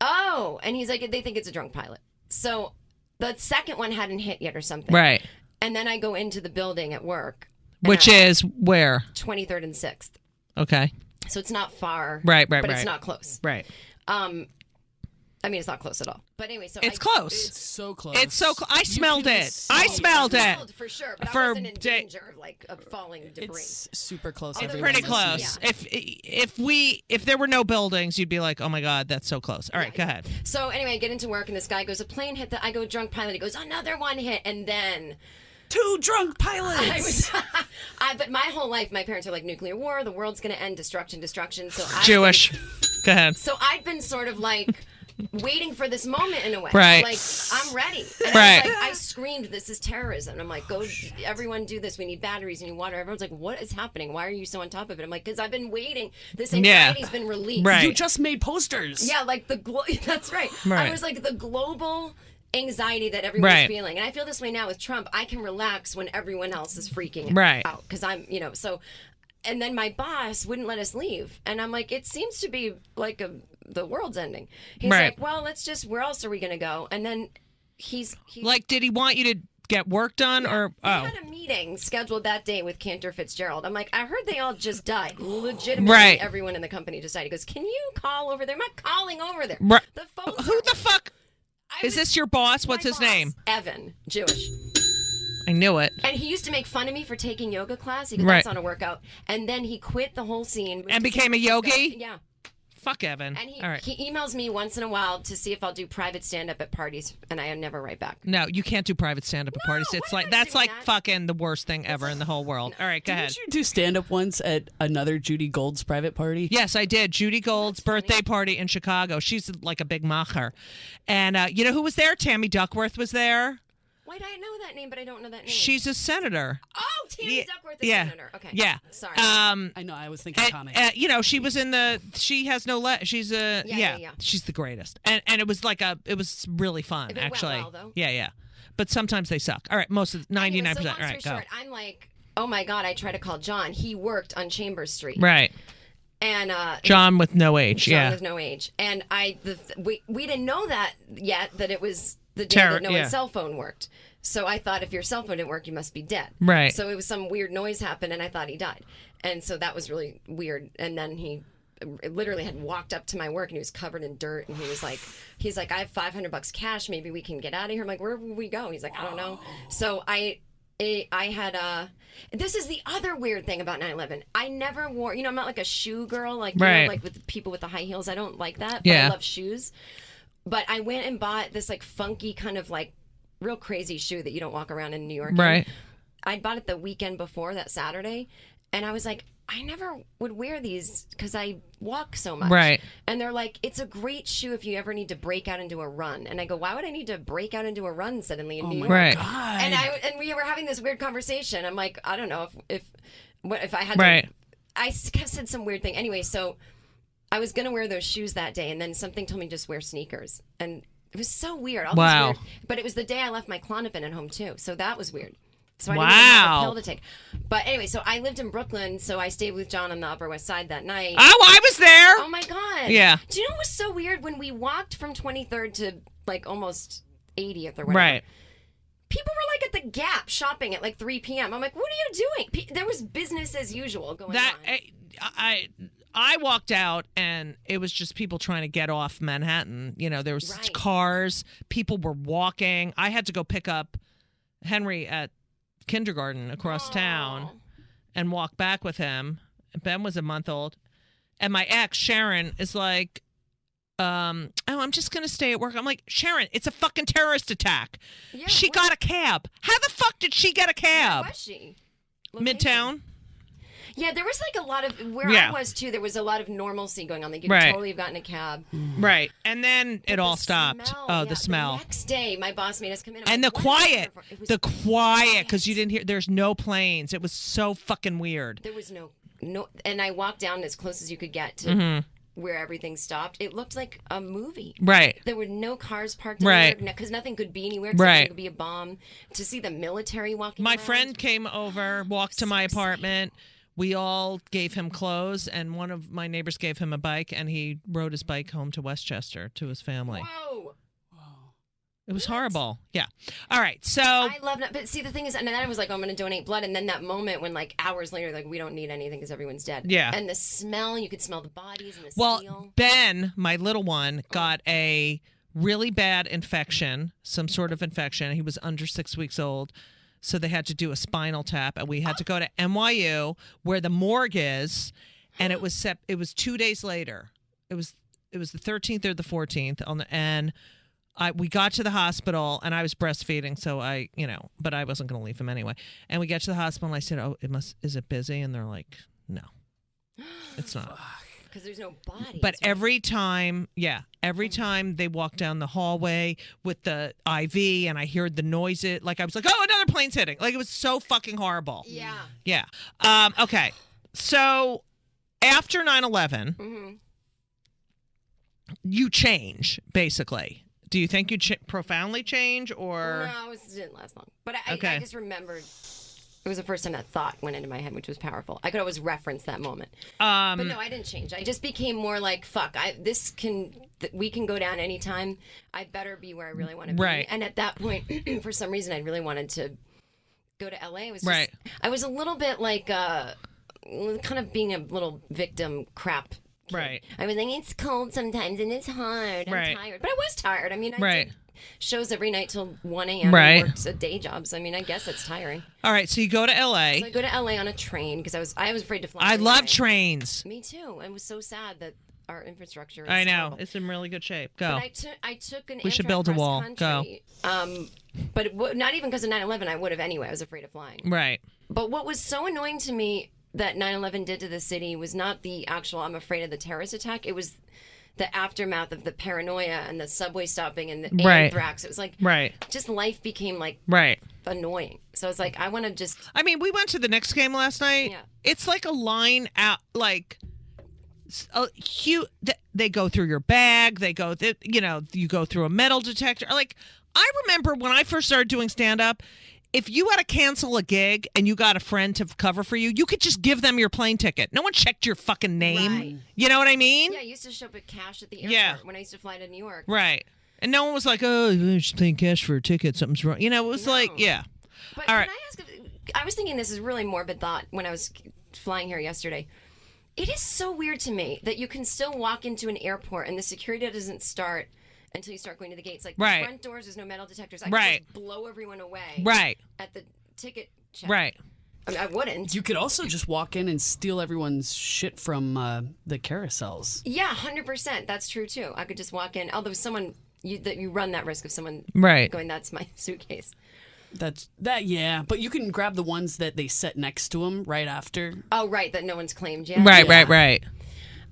And he's like, they think it's a drunk pilot. So the second one hadn't hit yet or something. Right. And then I go into the building at work, Which is where? 23rd and 6th. Okay. So it's not far. Right. But it's not close. Right. I mean, it's not close at all. But anyway, so it's close. It's so close. It's so close. I smelled it. I smelled it. For sure, but I wasn't in danger of falling debris. It's super close. It's pretty close. Yeah. If there were no buildings, you'd be like, oh my God, that's so close. All right, go ahead. So anyway, I get into work and this guy goes, a plane hit I go, drunk pilot. He goes, another one hit. And then 2 drunk pilots. But my whole life, my parents are like, nuclear war, the world's going to end, destruction. So Jewish. Go ahead. So I'd been sort of like waiting for this moment in a way. Right. Like, I'm ready. And Right. I screamed, this is terrorism. And I'm like, go, everyone do this. We need batteries, we need water. Everyone's like, what is happening? Why are you so on top of it? I'm like, because I've been waiting. This anxiety's been released. Right. You just made posters. Yeah, like that's right. Right. I was like the global anxiety that everyone's feeling. And I feel this way now with Trump. I can relax when everyone else is freaking out. Because I'm, so... And then my boss wouldn't let us leave. And I'm like, it seems to be like the world's ending. He's like, well, where else are we going to go? And then he's like, did he want you to get work done or? We had a meeting scheduled that day with Cantor Fitzgerald. I'm like, I heard they all just died. Legitimately, everyone in the company just died. He goes, can you call over there? I'm not calling over there. Right. The phones Who the fuck? Is this your boss? What's his name? Evan, Jewish. I knew it. And he used to make fun of me for taking yoga class. He goes, that's not a workout. And then he quit the whole scene. And became a yogi? Yeah. Fuck Evan. And All right. he emails me once in a while to see if I'll do private stand-up at parties, and I never write back. No, you can't do private stand-up at parties. It's like that's like fucking the worst thing ever in the whole world. All right, go ahead. Did you do stand-up once at another Judy Gold's private party? Yes, I did. Judy Gold's birthday party in Chicago. She's like a big macher. And you know who was there? Tammy Duckworth was there. Wait, I know that name, but I don't know that name. She's a senator. Oh, Tammy Duckworth is senator. Okay. Yeah. Sorry. I know. I was thinking comic. She was in the. She has no. She's a. Yeah. She's the greatest. And it was like it was really fun actually. Went well, though. Yeah. But sometimes they suck. All right, most of 99%. So long All right, go. Short, I'm like, oh my God! I try to call John. He worked on Chambers Street. Right. And John with no age. John with no age. And we didn't know that yet. That it was the day that no one's cell phone worked. So I thought if your cell phone didn't work, you must be dead. Right. So it was some weird noise happened, and I thought he died. And so that was really weird. And then he literally had walked up to my work, and he was covered in dirt. And he's like, I have $500 cash. Maybe we can get out of here. I'm like, where will we go? He's like, I don't know. So I had this is the other weird thing about 9/11. I never wore, I'm not like a shoe girl, like like with people with the high heels. I don't like that. But I love shoes. But I went and bought this like funky kind of like real crazy shoe that you don't walk around in New York. Right. I bought it the weekend before, that Saturday, and I was like, I never would wear these because I walk so much. Right. And they're like, it's a great shoe if you ever need to break out into a run. And I go, why would I need to break out into a run suddenly in New York? Right. God. And we were having this weird conversation. I'm like, I don't know if I had to. I said some weird thing. Anyway, so I was going to wear those shoes that day, and then something told me just wear sneakers. And it was so weird. Wow. But it was the day I left my Klonopin at home, too. So that was weird. So I didn't even have a pill to take. But anyway, so I lived in Brooklyn, so I stayed with John on the Upper West Side that night. Oh, I was there. Oh, my God. Yeah. Do you know what was so weird? When we walked from 23rd to, like, almost 80th or whatever. Right. People were, like, at the Gap shopping at, like, 3 p.m. I'm like, what are you doing? There was business as usual going on. I walked out and it was just people trying to get off Manhattan. There was cars. People were walking. I had to go pick up Henry at kindergarten across town and walk back with him. Ben was a month old. And my ex, Sharon, is like, I'm just going to stay at work. I'm like, Sharon, it's a fucking terrorist attack. Yeah, she got a cab. How the fuck did she get a cab? Where was she? Midtown? Yeah, there was like a lot of, I was too, there was a lot of normalcy going on. Like you could totally have gotten a cab. Right. And then it all stopped. Smell, the smell. The next day, my boss made us come in. And the quiet. The quiet, because you didn't hear, there's no planes. It was so fucking weird. There was no, and I walked down as close as you could get to where everything stopped. It looked like a movie. Right. There were no cars parked anywhere because nothing could be anywhere. Right. It could be a bomb. To see the military walking My around. friend came over, walked to my apartment. We all gave him clothes, and one of my neighbors gave him a bike, and he rode his bike home to Westchester to his family. Whoa. It was horrible. Yeah. All right. So I love that. But see, the thing is, and then I was like, oh, I'm going to donate blood. And then that moment when, like, hours later, like, we don't need anything because everyone's dead. Yeah. And the smell, you could smell the bodies and the well, steel. Ben, my little one, got a really bad infection, some sort of infection. He was under 6 weeks old. So they had to do a spinal tap, and we had to go to NYU where the morgue is, and it was 2 days later. It was the 13th or the 14th we got to the hospital, and I was breastfeeding, so but I wasn't going to leave him anyway. And we get to the hospital, and I said, "Oh, is it busy?" And they're like, "No, it's not." Because there's no bodies. But every time they walk down the hallway with the IV and I heard the noises, like I was like, oh, another plane's hitting. Like it was so fucking horrible. Yeah. Yeah. Okay. So after 9/11, you change, basically. Do you think you profoundly change or? No, it didn't last long. But I just remembered. It was the first time that thought went into my head, which was powerful. I could always reference that moment. But no, I didn't change. I just became more like, fuck, we can go down anytime. I better be where I really want to be. Right. And at that point, for some reason, I really wanted to go to LA. It was right. I was a little bit like, kind of being a little victim crap kid. Right. I was like, it's cold sometimes and it's hard. I'm tired. But I was tired. I mean, I did shows every night till 1 a.m. Right. I worked a day job. So, I mean, I guess it's tiring. All right. So you go to LA. So I go to LA on a train because I was afraid to fly. I love trains. Me too. It was so sad that our infrastructure is I know. horrible. It's in really good shape. Go. But I took an We should Amtrak build a wall. cross-country, but not even because of 9/11. I would have anyway. I was afraid of flying. Right. But what was so annoying to me that 9/11 did to the city was not the actual I'm afraid of the terrorist attack. It was the aftermath of the paranoia and the subway stopping and the anthrax. It was like just life became like annoying. So I was like, I want to just. I mean, we went to the Knicks game last night. Yeah. It's like a line out, like they go through your bag. They go, you go through a metal detector. Like I remember when I first started doing stand up. If you had to cancel a gig and you got a friend to cover for you, you could just give them your plane ticket. No one checked your fucking name. Right. You know what I mean? Yeah, I used to show up at cash at the airport when I used to fly to New York. Right. And no one was like, oh, you're just paying cash for a ticket. Something's wrong. It was like, yeah. But all right. Can I ask, I was thinking this is really morbid thought when I was flying here yesterday. It is so weird to me that you can still walk into an airport and the security doesn't start until you start going to the gates. Like the front doors, there's no metal detectors. I could just blow everyone away at the ticket check. Right. I mean, I wouldn't. You could also just walk in and steal everyone's shit from the carousels. Yeah, 100%. That's true, too. I could just walk in. Although you run that risk of someone going, that's my suitcase. Yeah. But you can grab the ones that they set next to them right after. Oh, right. That no one's claimed yet. Right.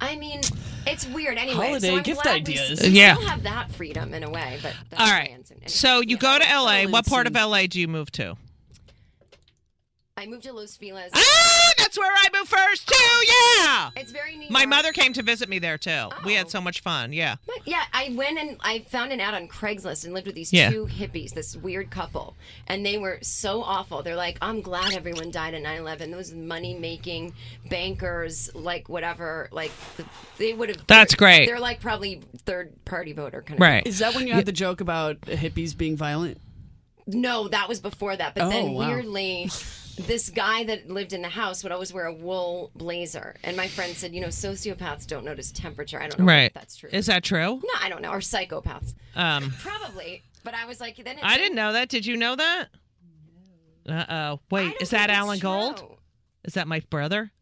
I mean, it's weird anyway. Holiday so I'm gift glad ideas. We still have that freedom in a way. But that's all right. So you go to LA. What part of LA do you move to? I moved to Los Feliz. That's where I moved first too. Yeah. It's very New York. My mother came to visit me there too. Oh. We had so much fun. Yeah. Yeah, I went and I found an ad on Craigslist and lived with these two hippies, this weird couple, and they were so awful. They're like, I'm glad everyone died at 9/11. Those money-making bankers, like whatever, like they would have. That's great. They're like probably third-party voter kind of. Right. Is that when you had the joke about hippies being violent? No, that was before that. But then weirdly, this guy that lived in the house would always wear a wool blazer. And my friend said, sociopaths don't notice temperature. I don't know if that's true. Is that true? No, I don't know. Or psychopaths. Probably. But I was like, then I didn't know that. Did you know that? Uh-oh. Wait, is that Alan Gold? Is that my brother?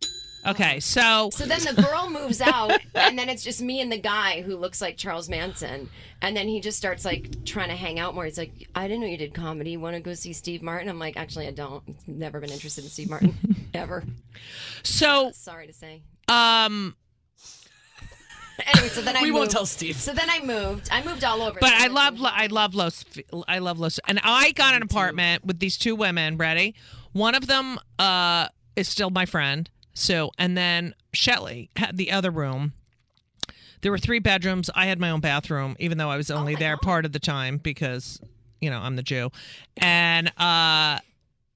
Okay, so then the girl moves out, and then it's just me and the guy who looks like Charles Manson, and then he just starts like trying to hang out more. He's like, "I didn't know you did comedy. You want to go see Steve Martin?" I'm like, "Actually, I don't. Never been interested in Steve Martin ever." So sorry to say. Anyway, so then I won't tell Steve. So then I moved. I moved all over. But I love Los, and I got an apartment with these two women. Ready? One of them is still my friend. So, and then Shelly had the other room. There were 3 bedrooms. I had my own bathroom, even though I was only there part of the time because, I'm the Jew. And I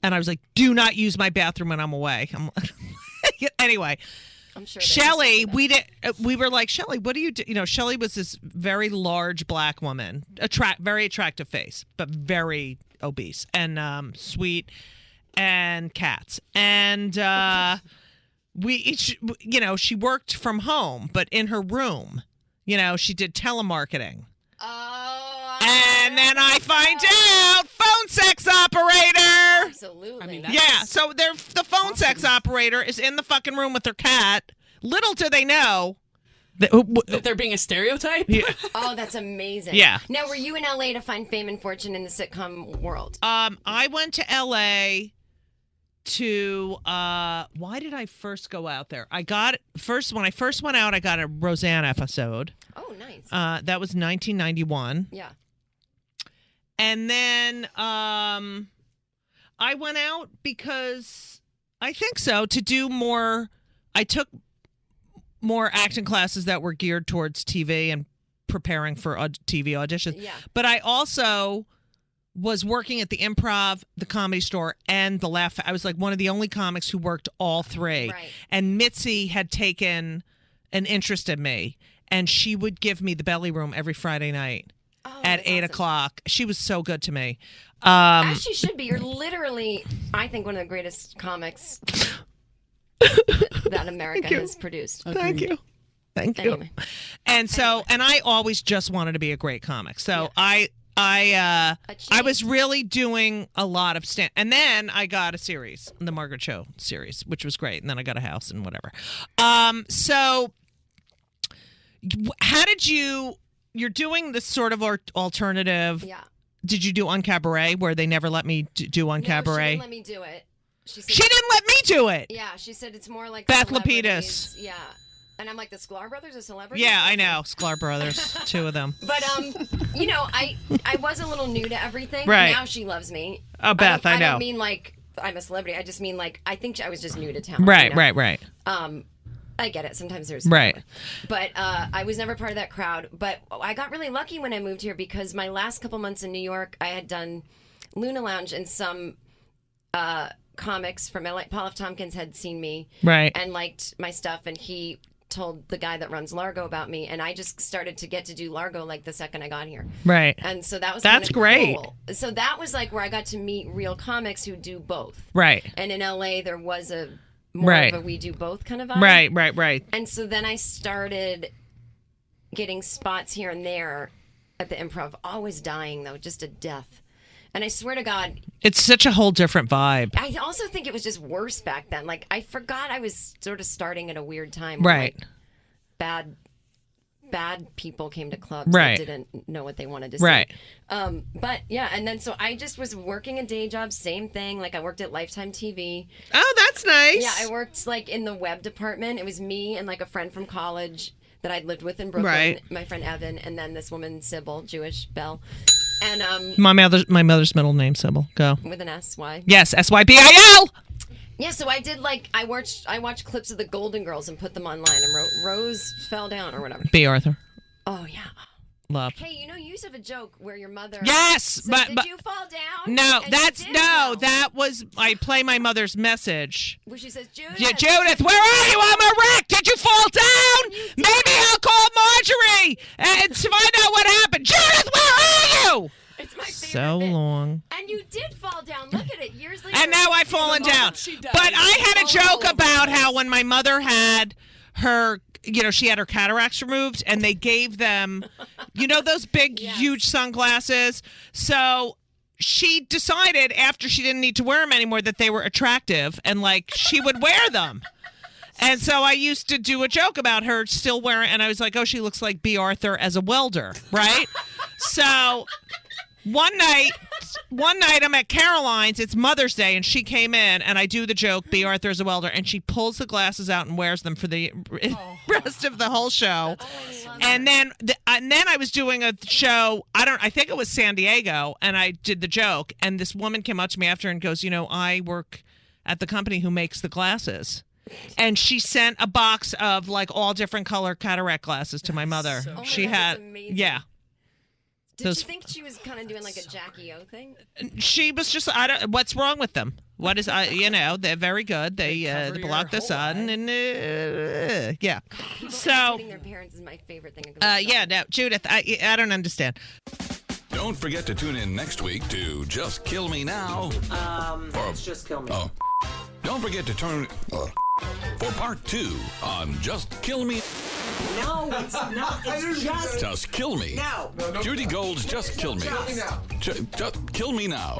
was like, do not use my bathroom when I'm away. Anyway, I'm sure. Shelley, we were like, Shelley, what do you do? You know, Shelley was this very large black woman, very attractive face, but very obese and sweet and cats. And we each, you know, she worked from home, but in her room, you know, she did telemarketing. Oh. And then I find out phone sex operator. Absolutely. I mean, Yeah, so the phone sex operator is in the fucking room with their cat. Little do they know that they're being a stereotype. Yeah. Oh, that's amazing. Yeah. Now, were you in LA to find fame and fortune in the sitcom world? I went to LA to why did I first go out there? When I first went out, I got a Roseanne episode. Oh, nice. That was 1991. Yeah. And then I went out because I think so to do more. I took more acting classes that were geared towards TV and preparing for TV auditions. Yeah. But I also was working at the Improv, the Comedy Store, and the Laugh. I was like one of the only comics who worked all three. Right. And Mitzi had taken an interest in me, and she would give me the belly room every Friday night. Oh, At that's 8 awesome. o'clock. She was so good to me. As she should be. You're literally, I think, one of the greatest comics that America has produced. Thank you. Thank you. Anyway. And so, and I always just wanted to be a great comic. So I was really doing a lot of and then I got a series, the Margaret Cho series, which was great. And then I got a house and whatever. So how did you're doing this sort of alternative. Yeah. Did you do On Cabaret where they never let me do On Cabaret? She didn't let me do it. She didn't let me do it. Yeah, she said it's more like Beth celebrities. Lapidus. Yeah. And I'm like, the Sklar brothers are celebrities? Yeah, I know. Sklar Brothers, two of them. But, you know, I was a little new to everything. Right. Now she loves me. Oh, Beth, I know. I don't mean like I'm a celebrity. I just mean like I think I was just new to town. Right, you know? right. I get it. Sometimes there's right. But I was never part of that crowd. But I got really lucky when I moved here because my last couple months in New York, I had done Luna Lounge and some comics from LA. Paul F. Tompkins had seen me and liked my stuff, and he told the guy that runs Largo about me, and I just started to get to do Largo like the second I got here. Right. And so that was that's great. Cool. So that was like where I got to meet real comics who do both. Right. And in LA there was a more of a we do both kind of vibe. Right. And so then I started getting spots here and there at the Improv, always dying though, just a death. And I swear to God, it's such a whole different vibe. I also think it was just worse back then. Like I forgot I was sort of starting at a weird time. Right. Where, like, bad people came to clubs that didn't know what they wanted to see. Right. But yeah, and then so I just was working a day job, same thing. Like I worked at Lifetime TV. Oh, that's nice. Yeah, I worked like in the web department. It was me and like a friend from college that I'd lived with in Brooklyn, right. My friend Evan, and then this woman Sybil, Jewish Belle. And my mother's middle name Sybil. Go. With an S, Y. Yes, SYBIL. Yeah, so I did like I watched clips of the Golden Girls and put them online and wrote Rose fell down or whatever. B. Arthur. Oh yeah. Love. Hey, you know, you used to have a joke where your mother. Yes, said, but did you fall down? No, And that was I play my mother's message. Where she says, Judith. Yeah, Judith, where are you? I'm a wreck. Did you fall down? Maybe I'll call Marjorie and find out what happened. Judith, where are you? It's my favorite So bit. long. And you did fall down. Look at it. Years later. And now I've fallen down. But I had a joke about how when my mother had her, you know, she had her cataracts removed and they gave them, you know, those big, huge sunglasses. So she decided after she didn't need to wear them anymore that they were attractive and like she would wear them. And so I used to do a joke about her still wearing, and I was like, oh, she looks like B. Arthur as a welder, right? So one night I'm at Caroline's, it's Mother's Day, and she came in, and I do the joke, B. Arthur as a welder, and she pulls the glasses out and wears them for the rest of the whole show. And then I was doing a show, I think it was San Diego, and I did the joke, and this woman came up to me after and goes, you know, I work at the company who makes the glasses. And she sent a box of like all different color cataract glasses to my mother. So she had, yeah. Did you think she was kind of doing like a Jackie O thing? She was just, what's wrong with them? What is they're very good. They block the sun and yeah. So Hitting their parents is my favorite thing. no, Judith, I don't understand. Don't forget to tune in next week to Just Kill Me Now. It's Just Kill Me. Oh. Don't forget to turn for part 2 on Just Kill Me. No, it's not. It's Just Kill Me. now. Judy Gold's Just Kill Me. Just. Just kill me now.